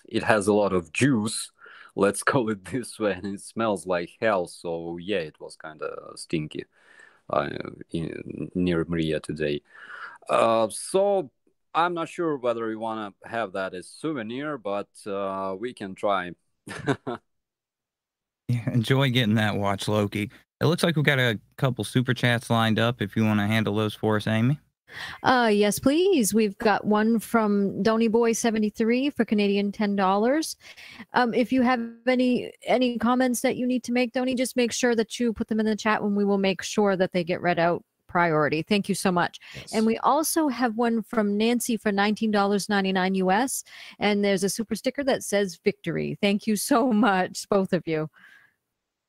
it has a lot of juice, let's call it this way, and it smells like hell. So yeah, it was kind of stinky near Maria today. So I'm not sure whether we want to have that as souvenir, but we can try. Yeah, enjoy getting that watch, Loki. It looks like we've got a couple super chats lined up if you want to handle those for us, Amy. Yes, please. We've got one from Donny Boy 73 for Canadian $10. If you have any comments that you need to make, Donny, just make sure that you put them in the chat, when we will make sure that they get read out priority. Thank you so much. Yes. And we also have one from Nancy for $19.99 US, and there's a super sticker that says victory. Thank you so much, both of you.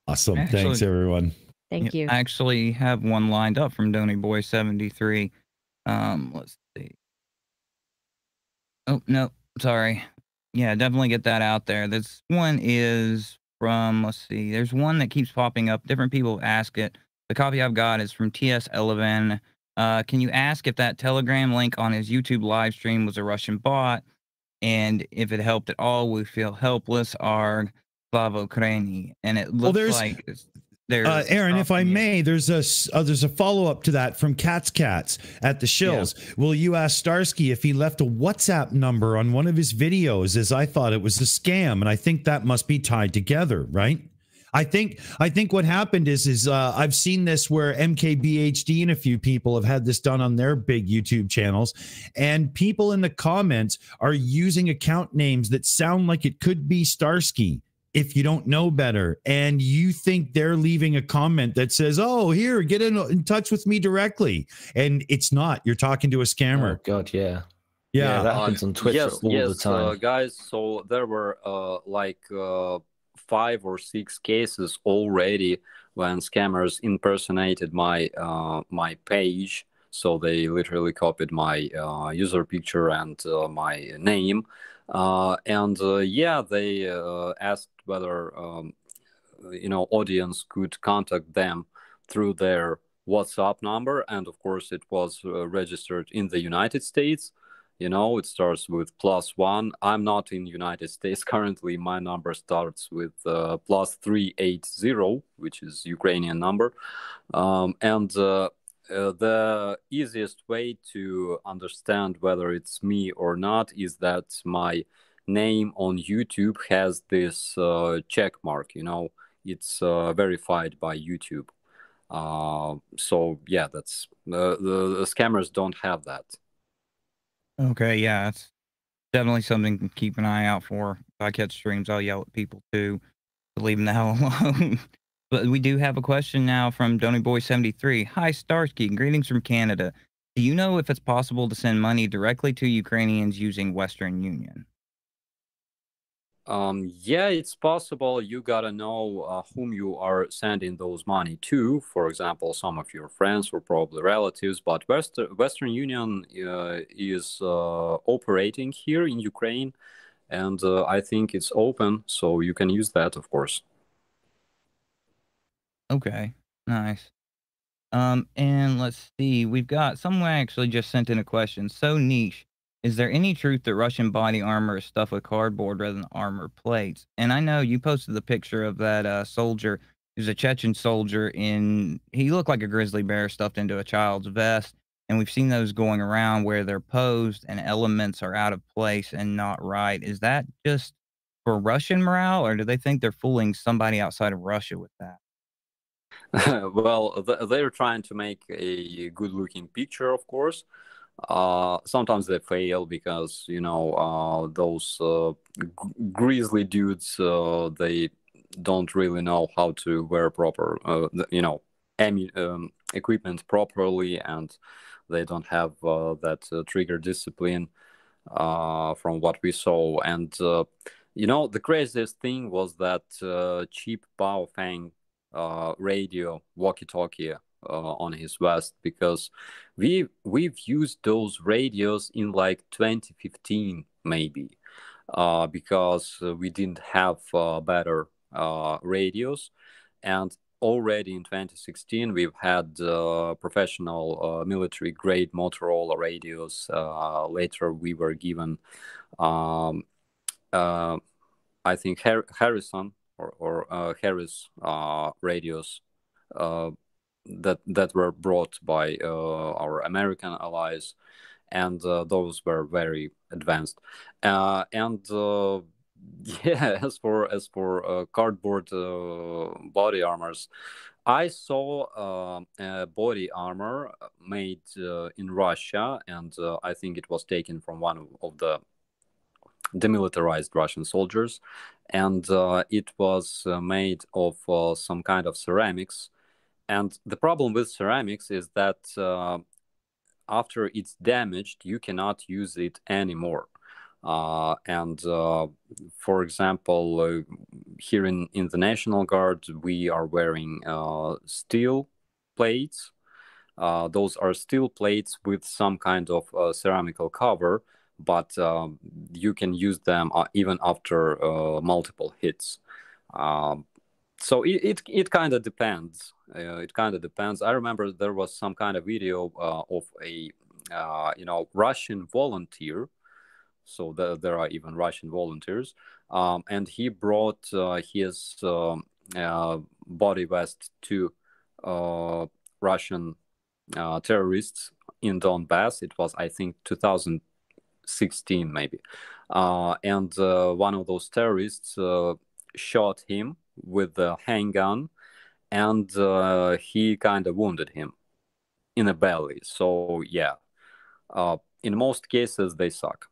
Awesome. Thanks, everyone. Thank you. I actually have one lined up from Donny Boy 73. Let's see. Oh, no, sorry. Yeah, definitely get that out there. This one is from, let's see, there's one that keeps popping up. Different people ask it. The copy I've got is from TS Eleven. Can you ask if that Telegram link on his YouTube live stream was a Russian bot? And if it helped at all, we feel helpless. Our Slava Ukraini. And it looks like there's Aaron, if I may, there's a follow-up to that from Cats at the Shills. Yeah. Will you ask Starsky if he left a WhatsApp number on one of his videos, as I thought it was a scam, and I think that must be tied together, right? I think what happened is I've seen this where MKBHD and a few people have had this done on their big YouTube channels, and people in the comments are using account names that sound like it could be Starsky. If you don't know better, and you think they're leaving a comment that says, "Oh, here, get in touch with me directly," and it's not. You're talking to a scammer. Oh God, yeah. Yeah, that happens on Twitter all the time. Guys. So there were 5 or 6 cases already when scammers impersonated my my page. So they literally copied my user picture and my name. They asked whether audience could contact them through their WhatsApp number, and of course it was registered in the United States. It starts with +1. I'm not in United States currently. My number starts with +380, which is Ukrainian number, the easiest way to understand whether it's me or not is that my name on YouTube has this check mark. It's verified by YouTube. So yeah, that's the scammers don't have that. Okay, yeah, it's definitely something to keep an eye out for. If I catch streams, I'll yell at people too to leave them the hell alone. But we do have a question now from Donny Boy 73. Hi, Starsky. Greetings from Canada. Do you know if it's possible to send money directly to Ukrainians using Western Union? Yeah, it's possible. You gotta know whom you are sending those money to. For example, some of your friends or probably relatives. But Western Union is operating here in Ukraine, and I think it's open, so you can use that, of course. Okay, nice. And let's see, we've got someone actually just sent in a question. So niche. Is there any truth that Russian body armor is stuffed with cardboard rather than armor plates? And I know you posted the picture of that soldier. He was a Chechen soldier he looked like a grizzly bear stuffed into a child's vest. And we've seen those going around where they're posed and elements are out of place and not right. Is that just for Russian morale, or do they think they're fooling somebody outside of Russia with that? Well, they're trying to make a good-looking picture, of course. Sometimes they fail because those grizzly dudes they don't really know how to wear proper equipment properly, and they don't have that trigger discipline from what we saw. And the craziest thing was that cheap Baofeng radio walkie-talkie on his vest, because we've used those radios in like 2015 maybe, because we didn't have better radios, and already in 2016 we've had professional military grade Motorola radios. Later we were given I think Harrison or Harris radios that were brought by our American allies, and those were very advanced. And yeah, as for cardboard body armors, I saw a body armor made in Russia, and I think it was taken from one of the demilitarized Russian soldiers, and it was made of some kind of ceramics. And the problem with ceramics is that after it's damaged, you cannot use it anymore. And for example, here in the National Guard, we are wearing steel plates. Those are steel plates with some kind of ceramical cover, but you can use them even after multiple hits. So it kind of depends. It kind of depends. I remember there was some kind of video of a Russian volunteer. So there are even Russian volunteers, and he brought his body vest to Russian terrorists in Donbass. It was, I think, 2016 maybe, and one of those terrorists shot him with a handgun, and he kind of wounded him in the belly. So yeah, in most cases they suck.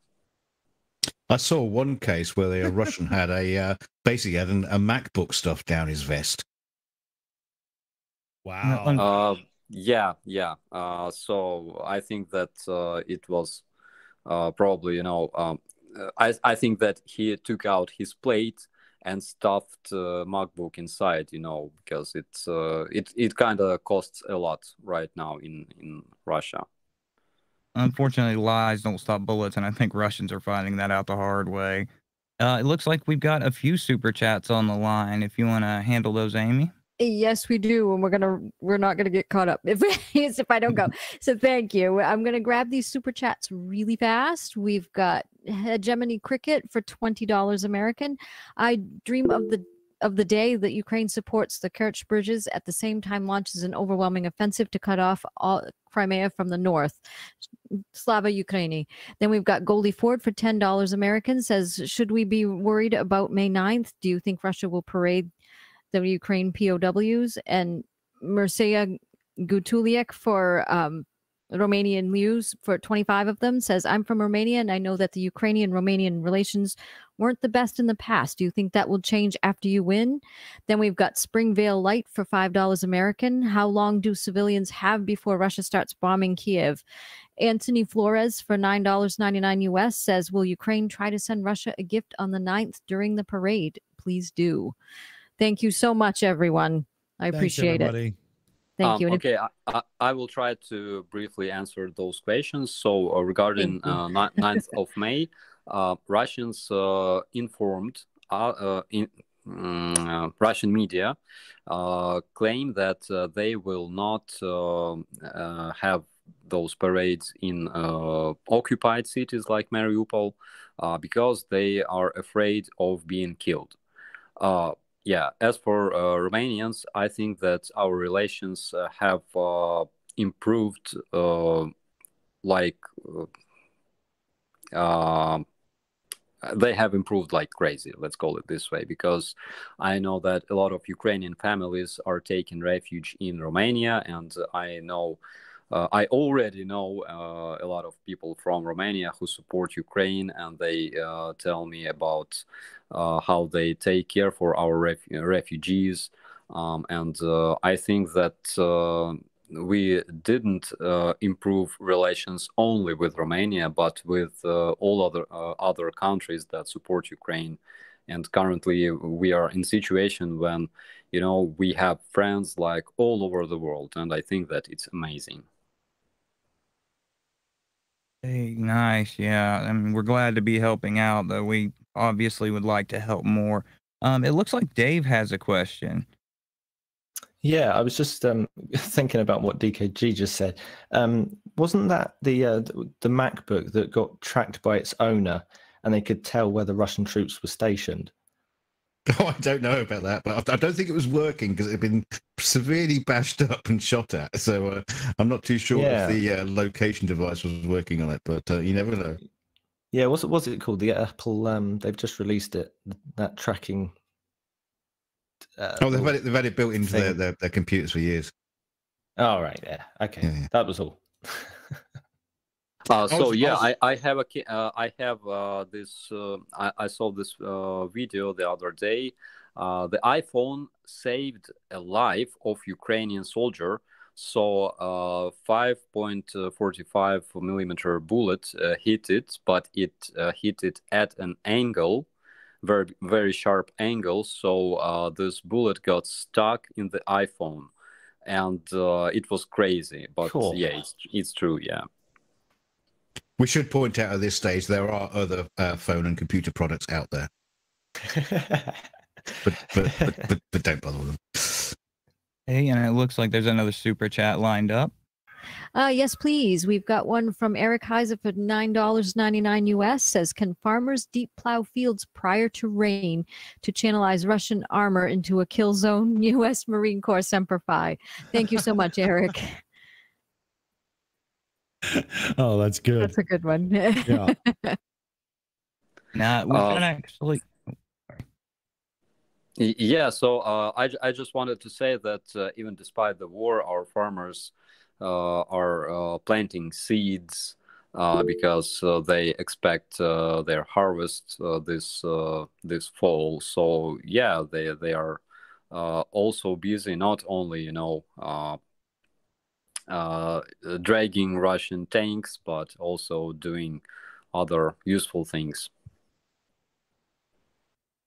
I saw one case where a Russian had basically had a MacBook stuffed down his vest. Wow. Yeah. So I think that it was probably, I think that he took out his plate and stuffed MacBook inside, because it kind of costs a lot right now in Russia. Unfortunately, lies don't stop bullets, and I think Russians are finding that out the hard way. It looks like we've got a few super chats on the line. If you want to handle those, Amy. Yes, we do, and we're not gonna get caught up if I don't go. So thank you. I'm gonna grab these super chats really fast. We've got Hegemony Cricket for $20 American. I dream of the day that Ukraine supports the Kerch bridges at the same time launches an overwhelming offensive to cut off all Crimea from the north. Slava Ukraini. Then we've got Goldie Ford for $10 American. Says, should we be worried about May 9th? Do you think Russia will parade the Ukraine POWs? And Mircea Gutuliak for Romanian news for 25 of them says, I'm from Romania and I know that the Ukrainian-Romanian relations weren't the best in the past. Do you think that will change after you win? Then we've got Springvale Light for $5 American. How long do civilians have before Russia starts bombing Kiev? Anthony Flores for $9.99 US says, will Ukraine try to send Russia a gift on the 9th during the parade? Please do. Thank you so much, everyone. I appreciate it. Thank you. Okay, I will try to briefly answer those questions. So regarding 9th of May, Russians informed Russian media claim that they will not have those parades in occupied cities like Mariupol because they are afraid of being killed. Yeah, as for Romanians, I think that our relations have improved they have improved like crazy, let's call it this way, because I know that a lot of Ukrainian families are taking refuge in Romania, and I already know a lot of people from Romania who support Ukraine, and they tell me about how they take care for our refugees. And I think that we didn't improve relations only with Romania, but with all other countries that support Ukraine. And currently we are in a situation when, we have friends like all over the world. And I think that it's amazing. Hey, nice. Yeah. I mean, we're glad to be helping out, though we obviously would like to help more. It looks like Dave has a question. Yeah, I was just thinking about what DKG just said. Wasn't that the MacBook that got tracked by its owner, and they could tell where the Russian troops were stationed? Oh, I don't know about that, but I don't think it was working because it had been severely bashed up and shot at. So I'm not too sure if the location device was working on it, but you never know. Yeah, what's it called? The Apple, they've just released it, that tracking. They've had it built into their computers for years. Oh, right, yeah. Okay, yeah. That was all. I have this. I saw this video the other day. The iPhone saved a life of Ukrainian soldier. So 5.45 millimeter bullet hit it, but it hit it at an angle, very very sharp angle. So this bullet got stuck in the iPhone, and it was crazy. But cool. Yeah, it's true. Yeah. We should point out at this stage there are other phone and computer products out there, but don't bother with them. Hey, and it looks like there's another super chat lined up. Yes, please. We've got one from Eric Heiser for $9.99 US. Says, can farmers deep plow fields prior to rain to channelize Russian armor into a kill zone? U.S. Marine Corps Semper Fi. Thank you so much, Eric. Oh, that's good. That's a good one. Yeah. Nah, we can actually. Yeah, so I just wanted to say that even despite the war, our farmers are planting seeds because they expect their harvest this fall. So yeah, they are also busy, not only dragging Russian tanks, but also doing other useful things.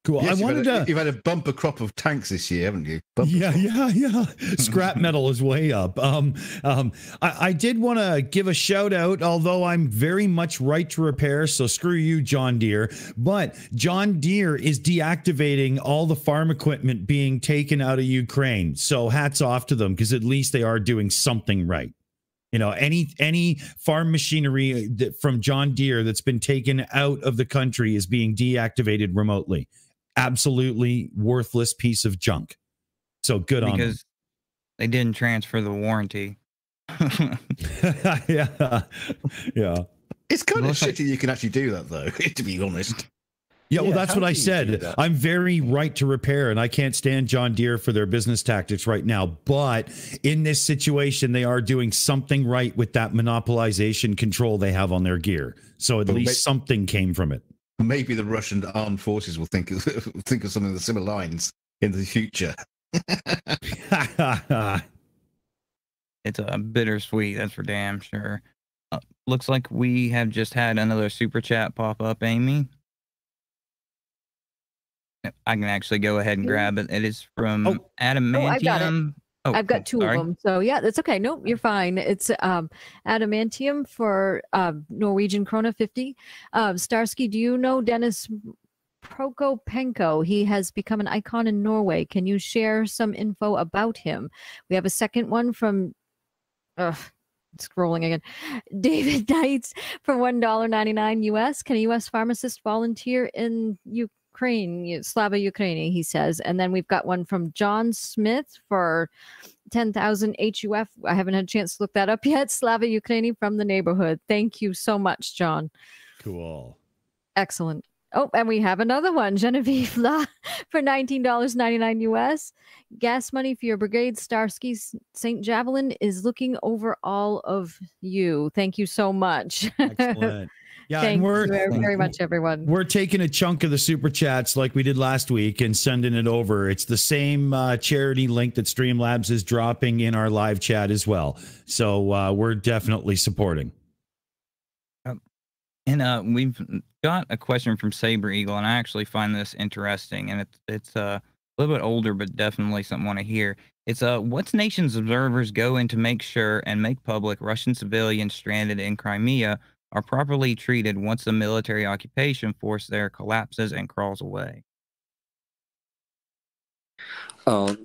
Cool. Yes, you've had a bumper crop of tanks this year, haven't you? Yeah. Scrap metal is way up. I did want to give a shout out, although I'm very much right to repair, so screw you, John Deere. But John Deere is deactivating all the farm equipment being taken out of Ukraine. So hats off to them, because at least they are doing something right. Any farm machinery from John Deere that's been taken out of the country is being deactivated remotely. Absolutely worthless piece of junk. So good on them. Because they didn't transfer the warranty. Yeah. It's kind of shitty you can actually do that, though, to be honest. Yeah, well, that's what I said. I'm very right to repair, and I can't stand John Deere for their business tactics right now. But in this situation, they are doing something right with that monopolization control they have on their gear. So at least something came from it. Maybe the Russian armed forces will think of something of the similar lines in the future. It's a bittersweet, that's for damn sure. Looks like we have just had another super chat pop up, Amy. I can actually go ahead and grab it. It is from Adamantium. I've got two of them. So yeah, that's okay. Nope, you're fine. It's Adamantium for Norwegian krona 50. Starsky, do you know Dennis Prokopenko? He has become an icon in Norway. Can you share some info about him? We have a second one from scrolling again. David Knights for $1.99 US. Can a US pharmacist volunteer in Ukraine, Slava Ukraini, he says. And then we've got one from John Smith for 10,000 HUF. I haven't had a chance to look that up yet. Slava Ukraini from the neighborhood. Thank you so much, John. Cool. Excellent. Oh, and we have another one, Genevieve La for $19.99 US. Gas money for your brigade. Starsky's St. Javelin is looking over all of you. Thank you so much. Excellent. Yeah, Thank you very much, everyone. We're taking a chunk of the super chats like we did last week and sending it over. It's the same charity link that Streamlabs is dropping in our live chat as well. So we're definitely supporting. And we've got a question from Saber Eagle, and I actually find this interesting. And it's a little bit older, but definitely something I want to hear. It's what nation's observers go in to make sure and make public Russian civilians stranded in Crimea are properly treated once the military occupation force there collapses and crawls away?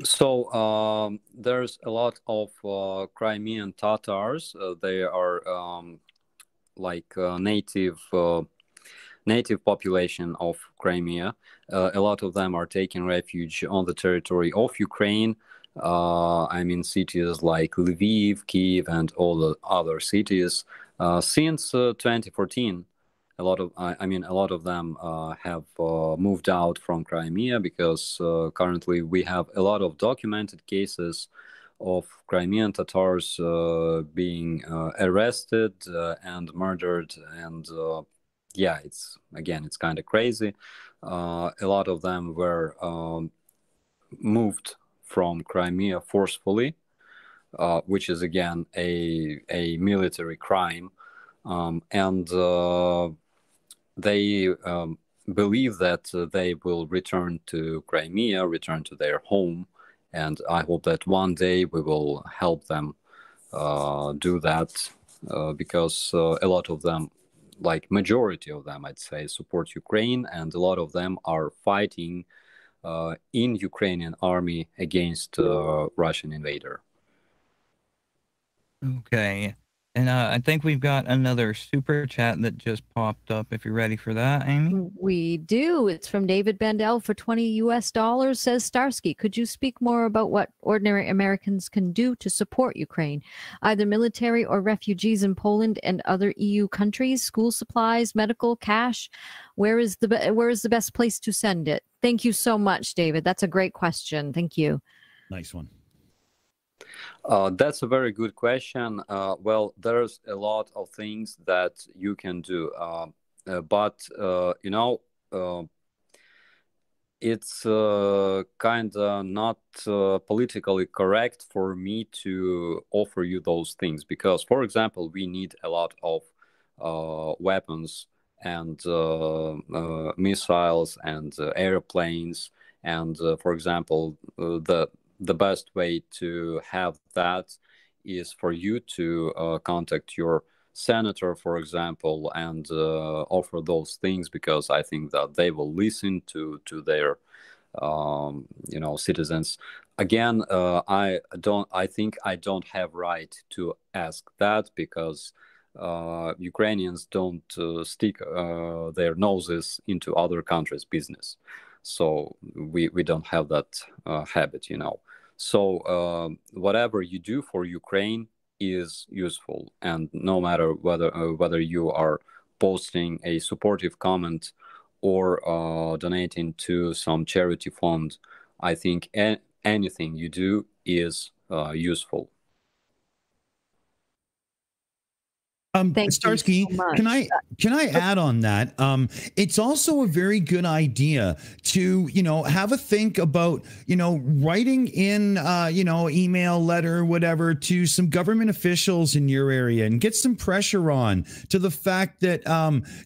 So there's a lot of Crimean Tatars. They are like native native population of Crimea. A lot of them are taking refuge on the territory of Ukraine. I mean, cities like Lviv, Kiev, and all the other cities. Since 2014, a lot of them have moved out from Crimea because currently we have a lot of documented cases of Crimean Tatars being arrested and murdered, and yeah, it's kind of crazy. A lot of them were moved from Crimea forcefully, which is again a military crime, and they believe that they will return to Crimea, return to their home, and I hope that one day we will help them do that, because a lot of them, like majority of them, I'd say, support Ukraine, and a lot of them are fighting in Ukrainian army against Russian invader. Okay. And I think we've got another super chat that just popped up. If you're ready for that, Amy. We do. It's from David Bandel for $20. Says Starsky, could you speak more about what ordinary Americans can do to support Ukraine, either military or refugees in Poland and other EU countries? School supplies, medical, cash. Where is the best place to send it? Thank you so much, David. That's a great question. Thank you. Nice one. That's a very good question. Well, there's a lot of things that you can do, but you know, it's kind of not politically correct for me to offer you those things because, for example, we need a lot of weapons and missiles and airplanes, and for example, the best way to have that is for you to contact your senator, for example, and offer those things, because I think that they will listen to their citizens. Again, I think I don't have right to ask that, because Ukrainians don't stick their noses into other countries' business. So we don't have that habit, you know. So whatever you do for Ukraine is useful, and no matter whether you are posting a supportive comment or donating to some charity fund, I think anything you do is useful. Starsky, so much. can I add on that? It's also a very good idea to, have a think about, writing in, email, letter, whatever, to some government officials in your area and get some pressure on to the fact that,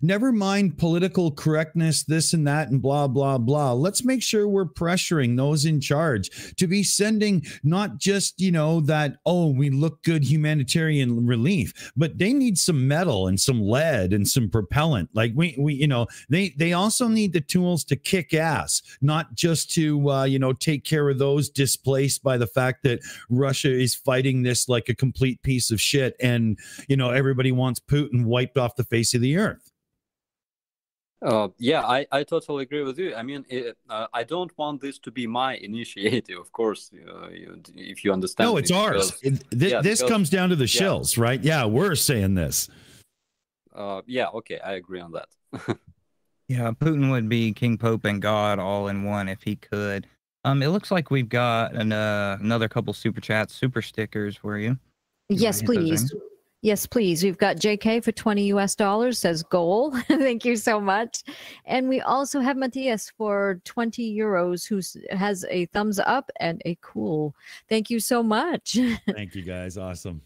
never mind political correctness, this and that, and blah, blah, blah. Let's make sure we're pressuring those in charge to be sending not just, that, oh, we look good humanitarian relief, but they need some metal and some lead and some propellant. Like they also need the tools to kick ass, not just to take care of those displaced by the fact that Russia is fighting this like a complete piece of shit, and everybody wants Putin wiped off the face of the earth. Yeah, I totally agree with you. I mean, I don't want this to be my initiative, of course, if you understand. No, it's ours. This comes down to the shills, right? Yeah, we're saying this. Yeah, okay, I agree on that. Yeah, Putin would be King, Pope, and God all in one if he could. It looks like we've got another couple super chats, super stickers for you. Yes, please. Yes, please. We've got JK for $20, says goal. Thank you so much. And we also have Matthias for €20, who has a thumbs up and a cool. Thank you so much. Thank you, guys. Awesome.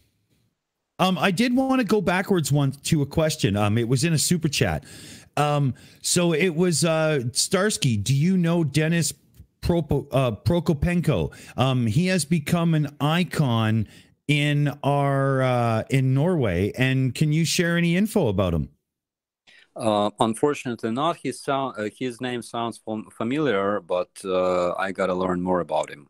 I did want to go backwards to a question. It was in a super chat. So it was Starsky. Do you know Dennis Prokopenko? He has become an icon in Norway, and can you share any info about him? Unfortunately not. His name sounds familiar, but I gotta learn more about him.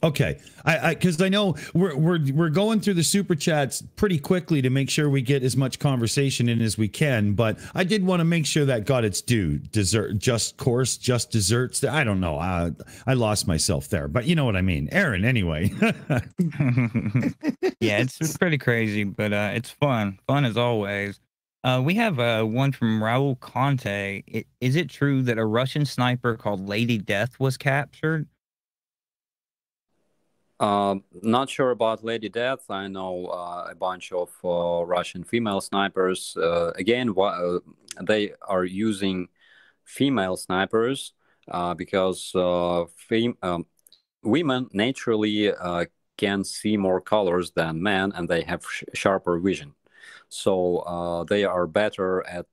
Okay, because I know we're going through the super chats pretty quickly to make sure we get as much conversation in as we can. But I did want to make sure that got its due. Just desserts. I don't know. I lost myself there, but you know what I mean, Aaron. Anyway. Yeah, it's pretty crazy, but it's fun as always. We have one from Raul Conte. Is it true that a Russian sniper called Lady Death was captured? Not sure about Lady Death. I know a bunch of Russian female snipers. Again, they are using female snipers because women naturally can see more colors than men, and they have sharper vision. So they are better at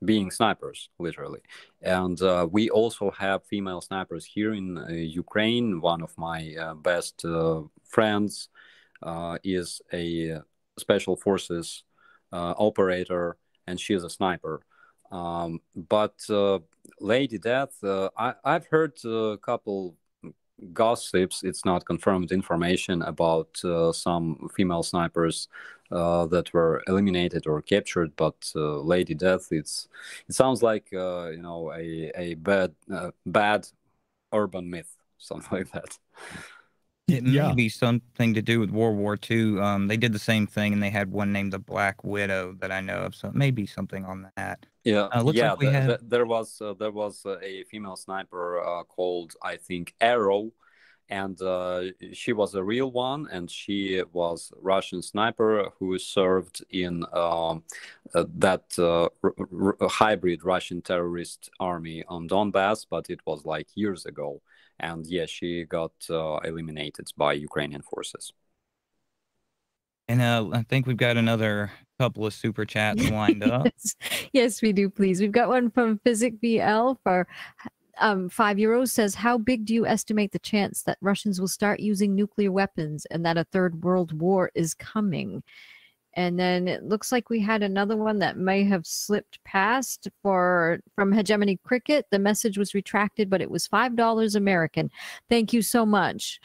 being snipers, literally. And we also have female snipers here in Ukraine. One of my best friends is a special forces operator, and she is a sniper. But Lady Death, I've heard a couple gossips. It's not confirmed information about some female snipers that were eliminated or captured, but Lady Death, it sounds like a bad urban myth, something like that. It may be something to do with World War II. They did the same thing, and they had one named the Black Widow that I know of. So maybe something on that. Yeah, like there was a female sniper called, I think, Arrow, and she was a real one, and she was Russian sniper who served in that hybrid Russian terrorist army on Donbass, but it was like years ago. And yeah, she got eliminated by Ukrainian forces. And I think we've got another couple of super chats lined up. Yes, we do, please. We've got one from Physic VL for €5. Says, how big do you estimate the chance that Russians will start using nuclear weapons and that a third world war is coming? And then it looks like we had another one that may have slipped past from Hegemony Cricket. The message was retracted, but it was $5 American. Thank you so much.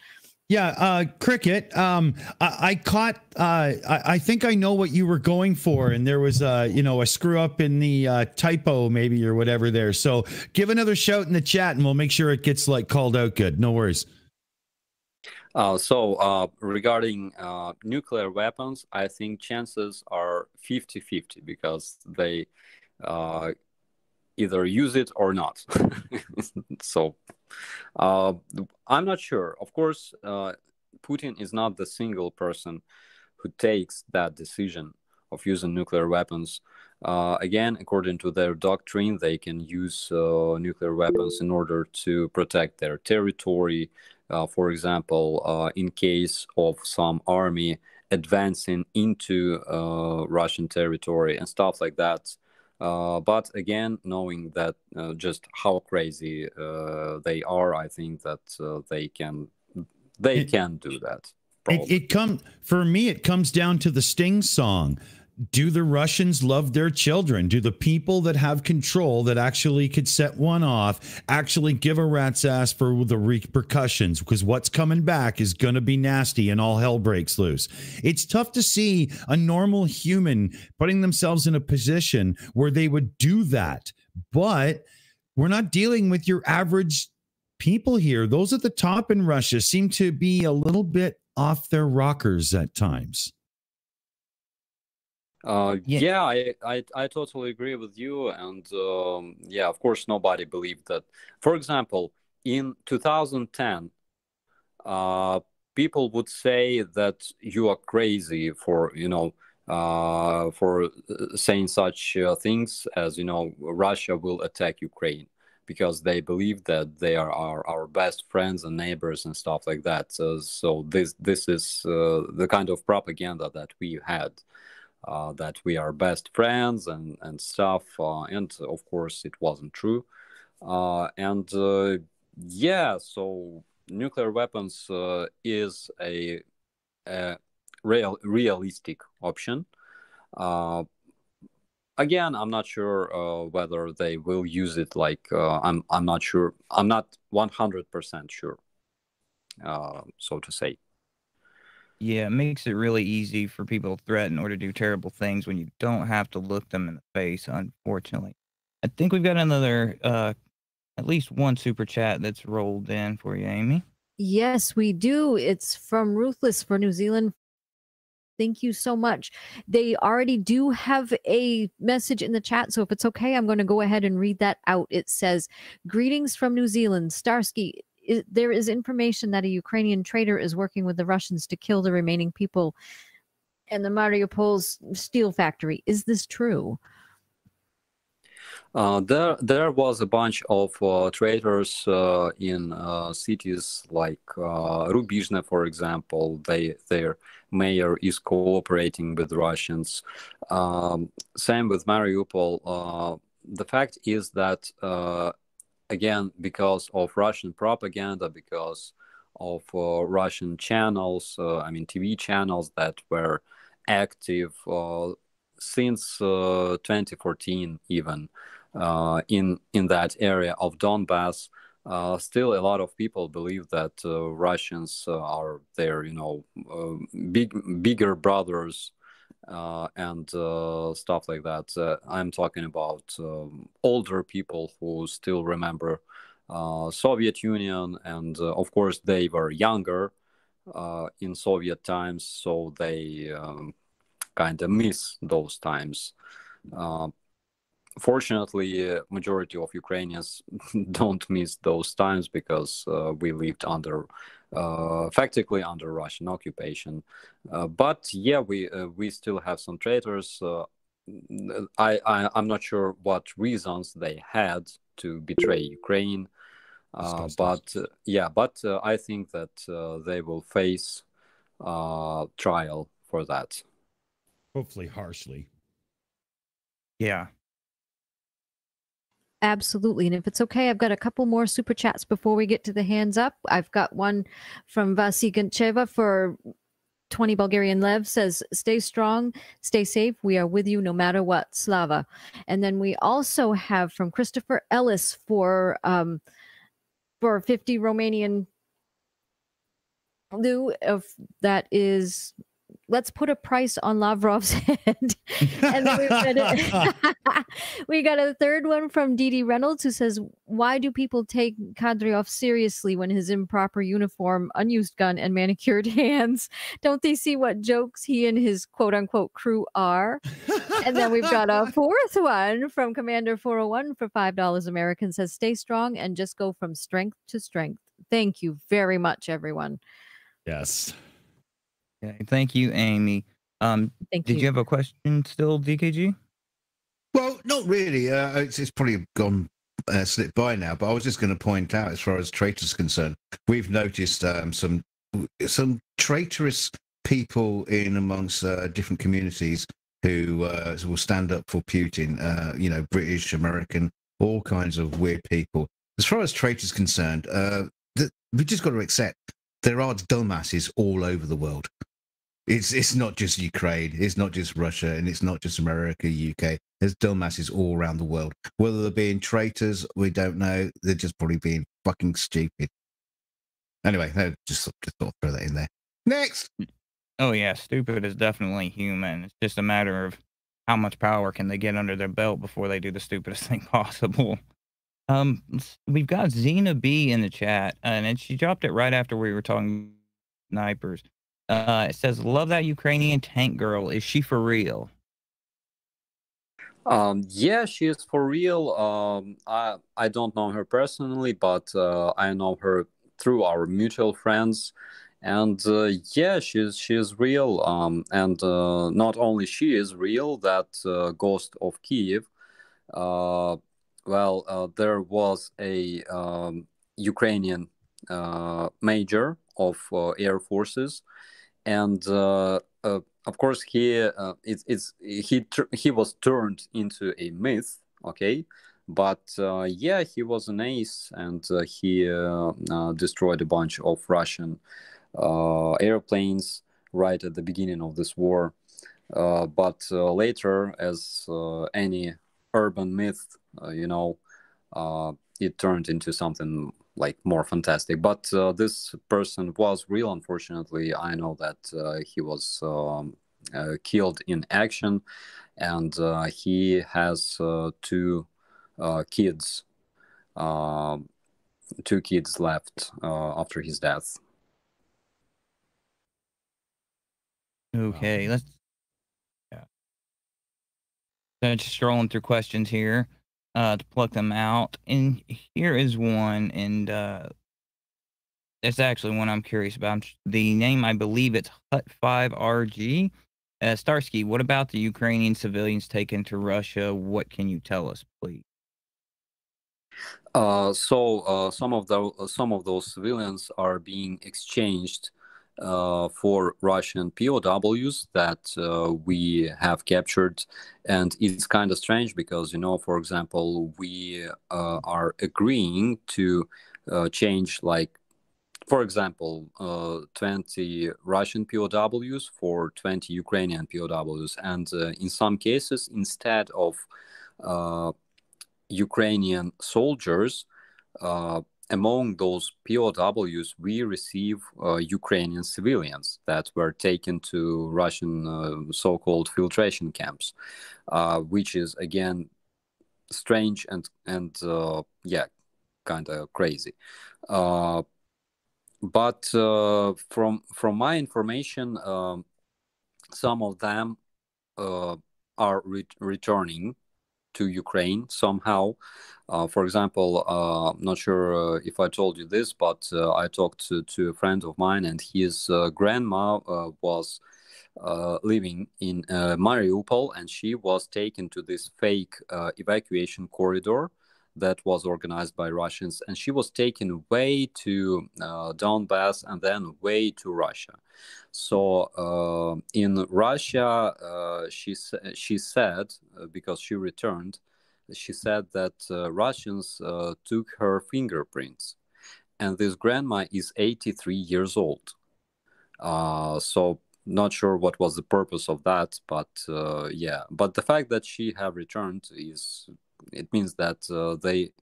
Yeah, Cricket. I caught. I think I know what you were going for, and there was a screw up in the typo maybe or whatever there. So give another shout in the chat, and we'll make sure it gets called out good. No worries. So regarding nuclear weapons, I think chances are 50-50 because they either use it or not. So I'm not sure. Of course, Putin is not the single person who takes that decision of using nuclear weapons. Again, according to their doctrine, they can use nuclear weapons in order to protect their territory. For example, in case of some army advancing into Russian territory and stuff like that. But again, knowing that just how crazy they are, I think that they can do that. For me, it comes down to the Sting song. Do the Russians love their children? Do the people that have control that actually could set one off actually give a rat's ass for the repercussions? Because what's coming back is going to be nasty and all hell breaks loose. It's tough to see a normal human putting themselves in a position where they would do that. But we're not dealing with your average people here. Those at the top in Russia seem to be a little bit off their rockers at times. Yeah, I totally agree with you. And yeah, of course, nobody believed that. For example, in 2010, people would say that you are crazy for saying such things as, Russia will attack Ukraine, because they believe that they are our best friends and neighbors and stuff like that. So this is the kind of propaganda that we had. That we are best friends and stuff, and of course it wasn't true. Yeah, so nuclear weapons is a realistic option. Again, I'm not sure whether they will use it. I'm not sure. I'm not 100% sure. so to say. Yeah, it makes it really easy for people to threaten or to do terrible things when you don't have to look them in the face, unfortunately. I think we've got another, at least one super chat that's rolled in for you, Amy. Yes, we do. It's from Ruthless for New Zealand. Thank you so much. They already do have a message in the chat, so if it's okay, I'm going to go ahead and read that out. It says, "Greetings from New Zealand. Starsky, there is information that a Ukrainian traitor is working with the Russians to kill the remaining people in the Mariupol's steel factory. Is this true?" There was a bunch of traitors in cities like Rubizhne, for example. Their mayor is cooperating with Russians. Same with Mariupol. The fact is that, again, because of Russian propaganda, because of Russian channels, TV channels that were active since 2014 even, in that area of Donbass, still a lot of people believe that Russians are their, bigger brothers and stuff like that. I'm talking about older people who still remember Soviet Union, and of course they were younger in Soviet times, so they kind of miss those times. Fortunately, majority of Ukrainians don't miss those times because we lived under, effectively under Russian occupation. But yeah, we still have some traitors. I'm not sure what reasons they had to betray Ukraine, but I think that they will face trial for that. Hopefully harshly. Yeah. Absolutely. And if it's okay, I've got a couple more super chats before we get to the hands up. I've got one from Vasi Gancheva for 20 Bulgarian Lev, says, "Stay strong, stay safe. We are with you no matter what. Slava." And then we also have from Christopher Ellis for 50 Romanian Lou, of that is, "Let's put a price on Lavrov's head." And then we got a third one from Dee Dee Reynolds, who says, "Why do people take Kadyrov seriously when his improper uniform, unused gun, and manicured hands? Don't they see what jokes he and his quote-unquote crew are?" And then we've got a fourth one from Commander 401 for $5 American, says, "Stay strong and just go from strength to strength." Thank you very much, everyone. Yes. Okay, thank you, Amy. Thank Did you have a question still, DKG? Well, not really. It's probably gone slipped by now, but I was just going to point out, as far as traitors concerned, we've noticed some traitorous people in amongst different communities who will stand up for Putin. British, American, all kinds of weird people. As far as traitors concerned, we just got to accept there are dumbasses all over the world. It's not just Ukraine, it's not just Russia, and it's not just America, UK. There's dumbasses all around the world. Whether they're being traitors, we don't know. They're just probably being fucking stupid. Anyway, I just thought to throw that in there. Next. Oh yeah, stupid is definitely human. It's just a matter of how much power can they get under their belt before they do the stupidest thing possible. We've got Xena B in the chat, and she dropped it right after we were talking snipers. It says, "Love that Ukrainian tank girl. Is she for real?" Yeah, she is for real. I don't know her personally, but I know her through our mutual friends, and yeah, she's real. And not only she is real, that Ghost of Kiev. There was a Ukrainian major of air forces, and of course he was turned into a myth. Okay, but yeah, he was an ace, and he destroyed a bunch of Russian airplanes right at the beginning of this war. But later, as any urban myth, it turned into something like more fantastic. But this person was real. Unfortunately, I know that he was killed in action, and he has two kids. Two kids left after his death. Okay, let's. Yeah. So just scrolling through questions here to pluck them out, and here is one, and it's actually one I'm curious about. The name, I believe it's Hut5RG. Starsky, what about the Ukrainian civilians taken to Russia? What can you tell us, please? Some of those civilians are being exchanged for Russian POWs that we have captured, and it's kind of strange because, you know, for example, we are agreeing to change, like, for example, 20 Russian POWs for 20 Ukrainian POWs, and in some cases, instead of Ukrainian soldiers, among those POWs, we receive Ukrainian civilians that were taken to Russian so-called filtration camps, which is again strange and yeah, kind of crazy. But from my information, some of them are returning to Ukraine somehow. For example, I'm not sure if I told you this, but I talked to a friend of mine, and his grandma was living in Mariupol, and she was taken to this fake evacuation corridor that was organized by Russians, and she was taken way to Donbass and then way to Russia. So in Russia, she said, because she returned, she said that Russians took her fingerprints, and this grandma is 83 years old. So not sure what was the purpose of that, but yeah. But the fact that she have returned it means that they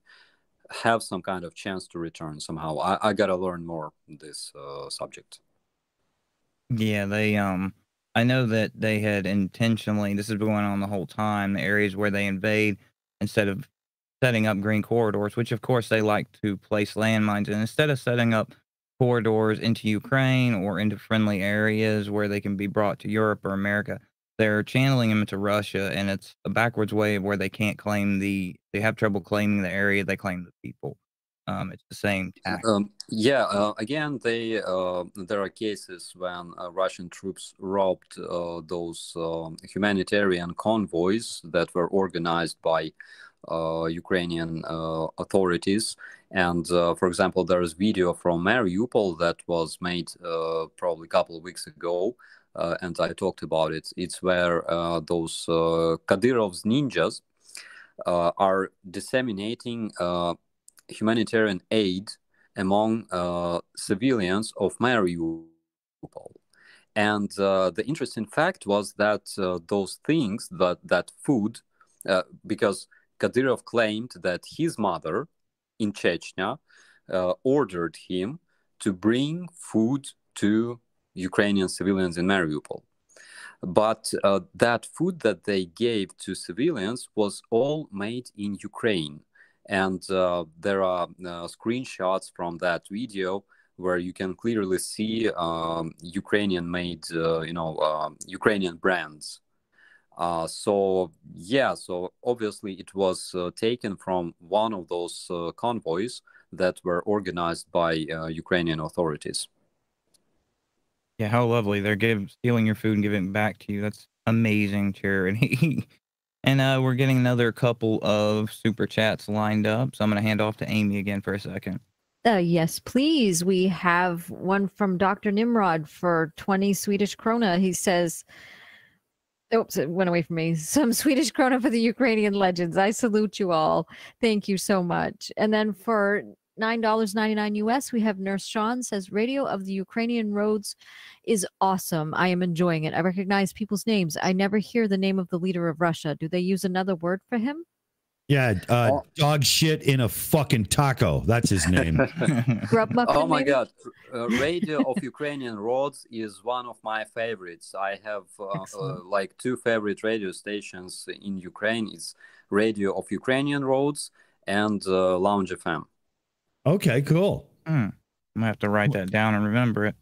have some kind of chance to return somehow. I gotta learn more this subject. Yeah, they I know that they had intentionally, this has been going on the whole time, the areas where they invade, instead of setting up green corridors, which of course they like to place landmines in, instead of setting up corridors into Ukraine or into friendly areas where they can be brought to Europe or America, they're channeling them into Russia, and it's a backwards way of where they can't claim they have trouble claiming the area, they claim the people. It's the same tactic. Yeah, again, there are cases when Russian troops robbed those humanitarian convoys that were organized by Ukrainian authorities. And for example, there is video from Mariupol that was made probably a couple of weeks ago, and I talked about it. It's where those Kadyrov's ninjas are disseminating humanitarian aid among civilians of Mariupol. And the interesting fact was that those things, that food, because Kadyrov claimed that his mother in Chechnya ordered him to bring food to Ukrainian civilians in Mariupol. But that food that they gave to civilians was all made in Ukraine. And there are screenshots from that video where you can clearly see Ukrainian-made, Ukrainian brands. So obviously it was taken from one of those convoys that were organized by Ukrainian authorities. Yeah, how lovely. They're stealing your food and giving it back to you. That's amazing charity. And we're getting another couple of super chats lined up. So I'm going to hand off to Amy again for a second. Yes, please. We have one from Dr. Nimrod for 20 Swedish krona. He says, oops, it went away from me. Some Swedish krona for the Ukrainian legends. I salute you all. Thank you so much. And then for $9.99 US, we have Nurse Sean says, radio of the Ukrainian roads is awesome. I am enjoying it. I recognize people's names. I never hear the name of the leader of Russia. Do they use another word for him? Yeah, dog shit in a fucking taco. That's his name. Grub muffin, Oh my maybe? God, Radio of Ukrainian Roads is one of my favorites. I have Excellent. like two favorite radio stations in Ukraine. It's Radio of Ukrainian Roads and Lounge FM. Okay, cool. I'm gonna have to write that down and remember it.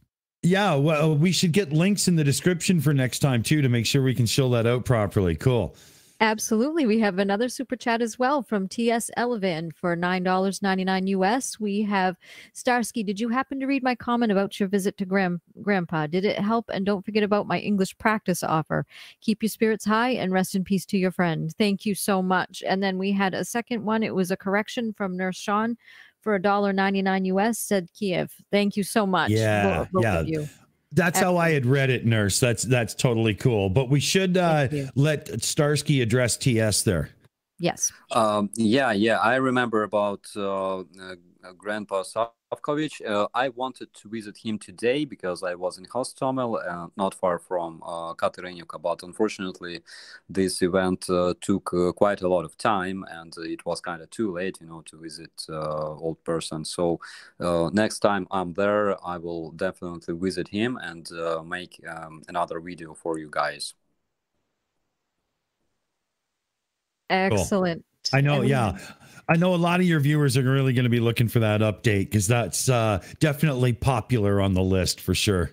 Yeah, well, we should get links in the description for next time too to make sure we can show that out properly. Cool. Absolutely. We have another super chat as well from TS Elevan for $9.99 US. We have Starsky. Did you happen to read my comment about your visit to Grandpa? Did it help? And don't forget about my English practice offer. Keep your spirits high and rest in peace to your friend. Thank you so much. And then we had a second one. It was a correction from Nurse Sean for $1.99 US, said Kiev. Thank you so much. Yeah, both yeah. of you. That's how I had read it, Nurse. That's totally cool. But we should let Starsky address TS there. Yes. Yeah. I remember about Grandpa Savkovich. I wanted to visit him today because I was in Hostomel, not far from Kateryniivka. But unfortunately, this event took quite a lot of time, and it was kind of too late, to visit old person. So next time I'm there, I will definitely visit him and make another video for you guys. Excellent. Cool. I know, yeah. I know a lot of your viewers are really going to be looking for that update because that's definitely popular on the list for sure.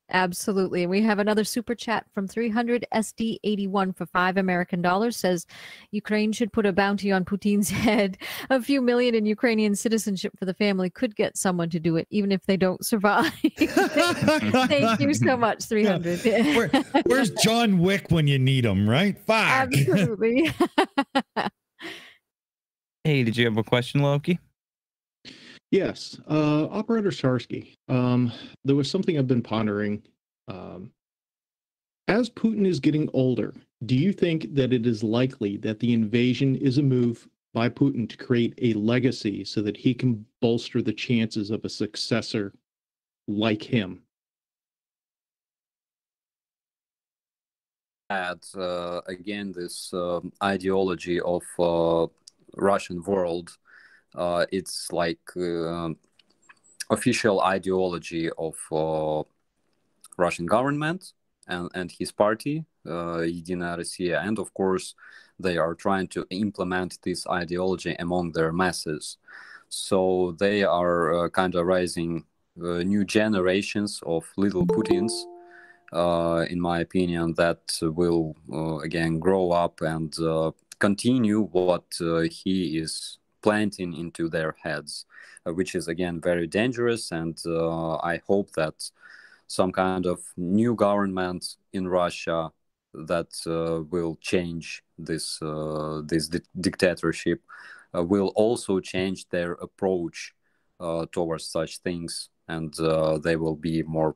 Absolutely. And we have another super chat from 300 SD81 for $5 American, says Ukraine should put a bounty on Putin's head. A few million in Ukrainian citizenship for the family could get someone to do it, even if they don't survive. Thank you so much, 300. Where's John Wick when you need him, right? Fuck. Absolutely. Hey, did you have a question, Loki? Yes, Operator Starsky. There was something I've been pondering. As Putin is getting older, do you think that it is likely that the invasion is a move by Putin to create a legacy so that he can bolster the chances of a successor like him? Again, this ideology of Russian world. It's like official ideology of Russian government and his party, Единая Россия, and of course they are trying to implement this ideology among their masses. So they are kind of raising new generations of little Putins, in my opinion, that will again grow up and continue what he is planting into their heads, which is again very dangerous. And I hope that some kind of new government in Russia that will change this dictatorship will also change their approach towards such things, and they will be more,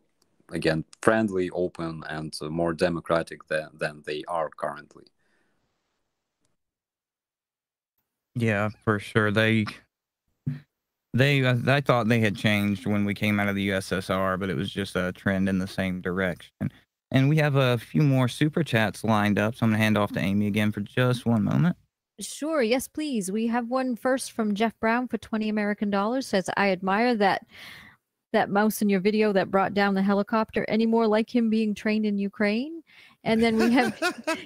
again, friendly, open, and more democratic than they are currently. Yeah, for sure. I thought they had changed when we came out of the USSR, but it was just a trend in the same direction. And we have a few more super chats lined up, so I'm going to hand off to Amy again for just one moment. Sure. Yes, please. We have one first from Jeff Brown for $20 American. Says, I admire that mouse in your video that brought down the helicopter. Any more like him being trained in Ukraine? And then we have,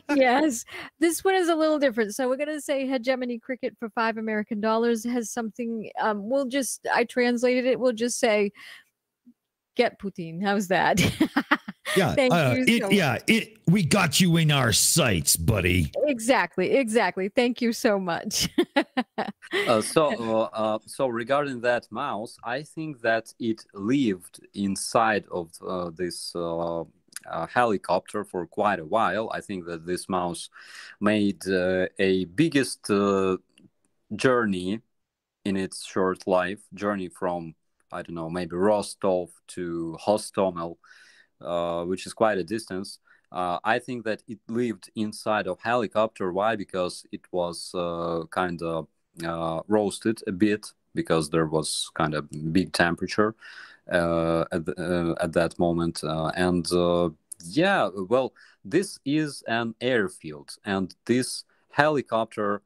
yes, this one is a little different. So we're going to say Hegemony Cricket for $5 American has something, I translated it. We'll just say, get Putin. How's that? Yeah. Thank you so much. We got you in our sights, buddy. Exactly. Thank you so much. So regarding that mouse, I think that it lived inside of this helicopter for quite a while. I think that this mouse made a biggest journey in its short life, journey from, I don't know, maybe Rostov to Hostomel, which is quite a distance. I think that it lived inside of helicopter. Why? Because it was kind of roasted a bit, because there was kind of big temperature at that moment. Yeah, well, this is an airfield, and this helicopter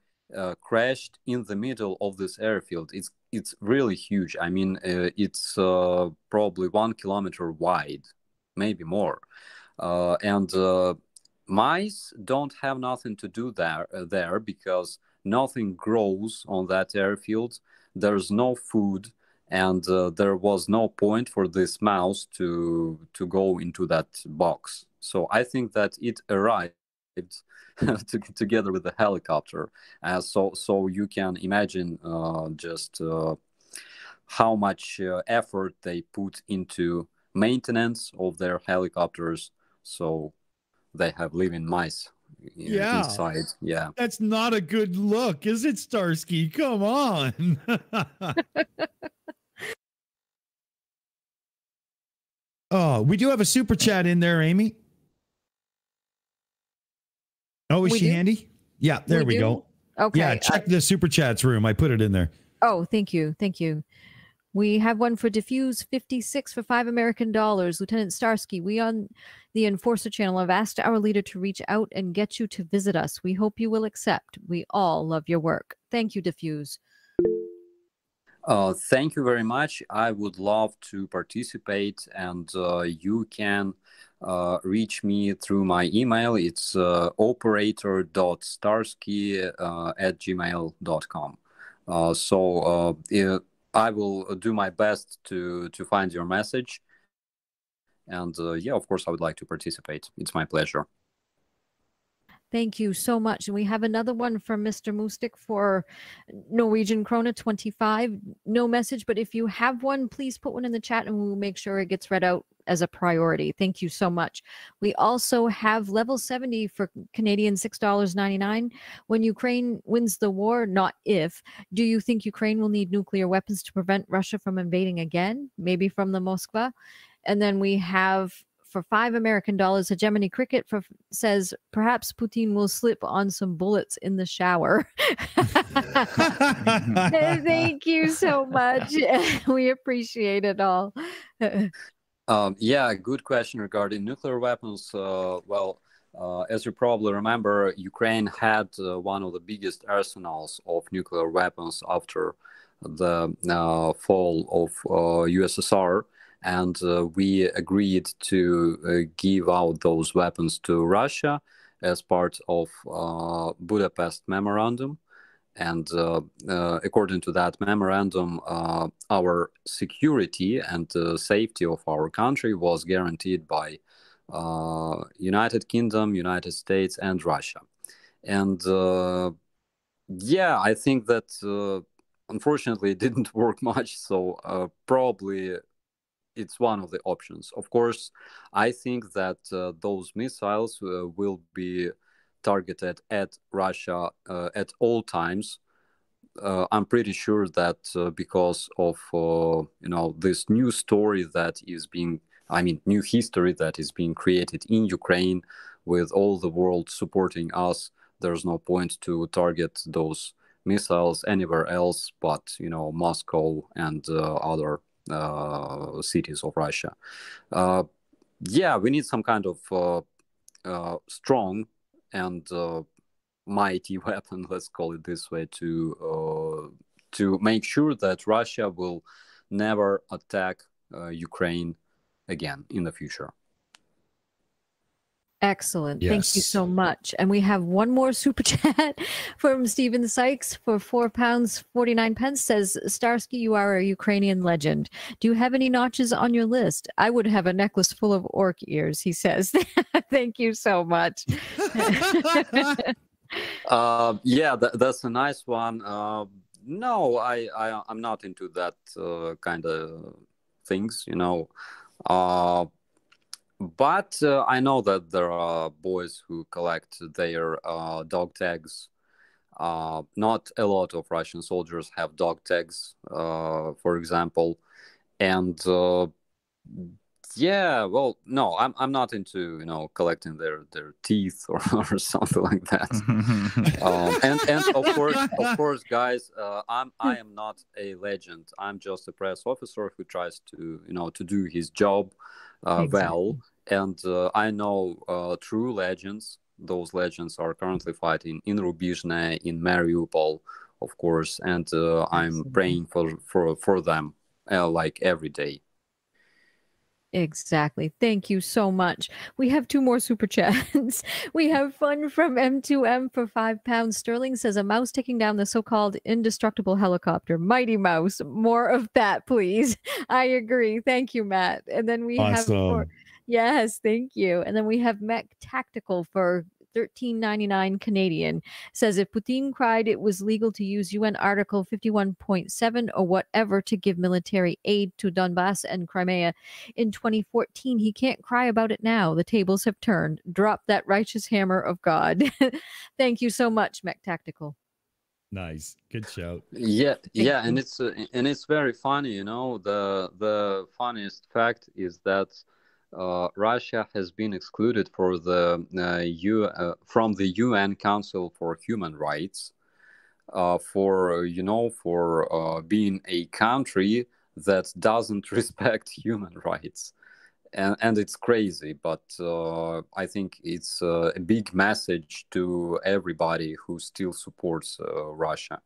crashed in the middle of this airfield. It's really huge. I mean, it's probably 1 kilometer wide, maybe more, and mice don't have nothing to do there because nothing grows on that airfield. There's no food, and there was no point for this mouse to go into that box. So I think that it arrived together with the helicopter. So you can imagine just how much effort they put into maintenance of their helicopters. So they have living mice inside. Yeah, that's not a good look, is it, Starsky? Come on. Oh, we do have a super chat in there, Amy. Oh, is she handy? Yeah, there we go. Okay. Yeah, check the super chats room. I put it in there. Oh, thank you. Thank you. We have one for Diffuse 56 for $5 American. Lieutenant Starsky, we on the Enforcer channel have asked our leader to reach out and get you to visit us. We hope you will accept. We all love your work. Thank you, Diffuse. Thank you very much. I would love to participate, and you can reach me through my email. It's operator.starsky@gmail.com. So I will do my best to find your message. And yeah, of course, I would like to participate. It's my pleasure. Thank you so much. And we have another one from Mr. Mustik for Norwegian Krona 25. No message, but if you have one, please put one in the chat and we'll make sure it gets read out as a priority. Thank you so much. We also have level 70 for Canadian $6.99. When Ukraine wins the war, not if, do you think Ukraine will need nuclear weapons to prevent Russia from invading again? Maybe from the Moskva? And then we have for $5 American, Hegemony Cricket says perhaps Putin will slip on some bullets in the shower. Thank you so much. We appreciate it all. Yeah, good question regarding nuclear weapons. As you probably remember, Ukraine had one of the biggest arsenals of nuclear weapons after the fall of USSR. And we agreed to give out those weapons to Russia as part of Budapest Memorandum. And according to that memorandum, our security and safety of our country was guaranteed by United Kingdom, United States, and Russia. And yeah, I think that unfortunately it didn't work much. So probably it's one of the options. Of course, I think that those missiles will be targeted at Russia at all times. I'm pretty sure that because of this new story that is being, new history that is being created in Ukraine, with all the world supporting us, there's no point to target those missiles anywhere else but Moscow and other cities of Russia. Yeah, we need some kind of strong and mighty weapon, let's call it this way, to make sure that Russia will never attack Ukraine again in the future. Excellent. Yes. Thank you so much. And we have one more super chat from Stephen Sykes for £4.49. Says, Starsky, you are a Ukrainian legend. Do you have any notches on your list? I would have a necklace full of orc ears, he says. Thank you so much. Yeah, that's a nice one. No, I'm not into that kind of things, But I know that there are boys who collect their dog tags. Not a lot of Russian soldiers have dog tags, for example. And yeah, well, no, I'm not into collecting their teeth or something like that. And of course, guys, I am not a legend. I'm just a press officer who tries to to do his job well. And I know true legends those legends are currently fighting in Rubizhne, in Mariupol, of course, and I'm praying for them like every day. Exactly. Thank you so much. We have 2 more super chats. We have fun from M2M for £5 sterling, says a mouse taking down the so-called indestructible helicopter. Mighty Mouse. More of that, please. I agree. Thank you, Matt. And then we have yes, thank you. And then we have Mech Tactical for $13.99 Canadian. Says if Putin cried it was legal to use UN Article 51.7 or whatever to give military aid to Donbass and Crimea in 2014, he can't cry about it now. The tables have turned. Drop that righteous hammer of God. Thank you so much, Mech Tactical. Nice, good shout. Yeah, and it's very funny. You know, the funniest fact is that Russia has been excluded from the UN Council for Human Rights for being a country that doesn't respect human rights, and it's crazy. But I think it's a big message to everybody who still supports Russia.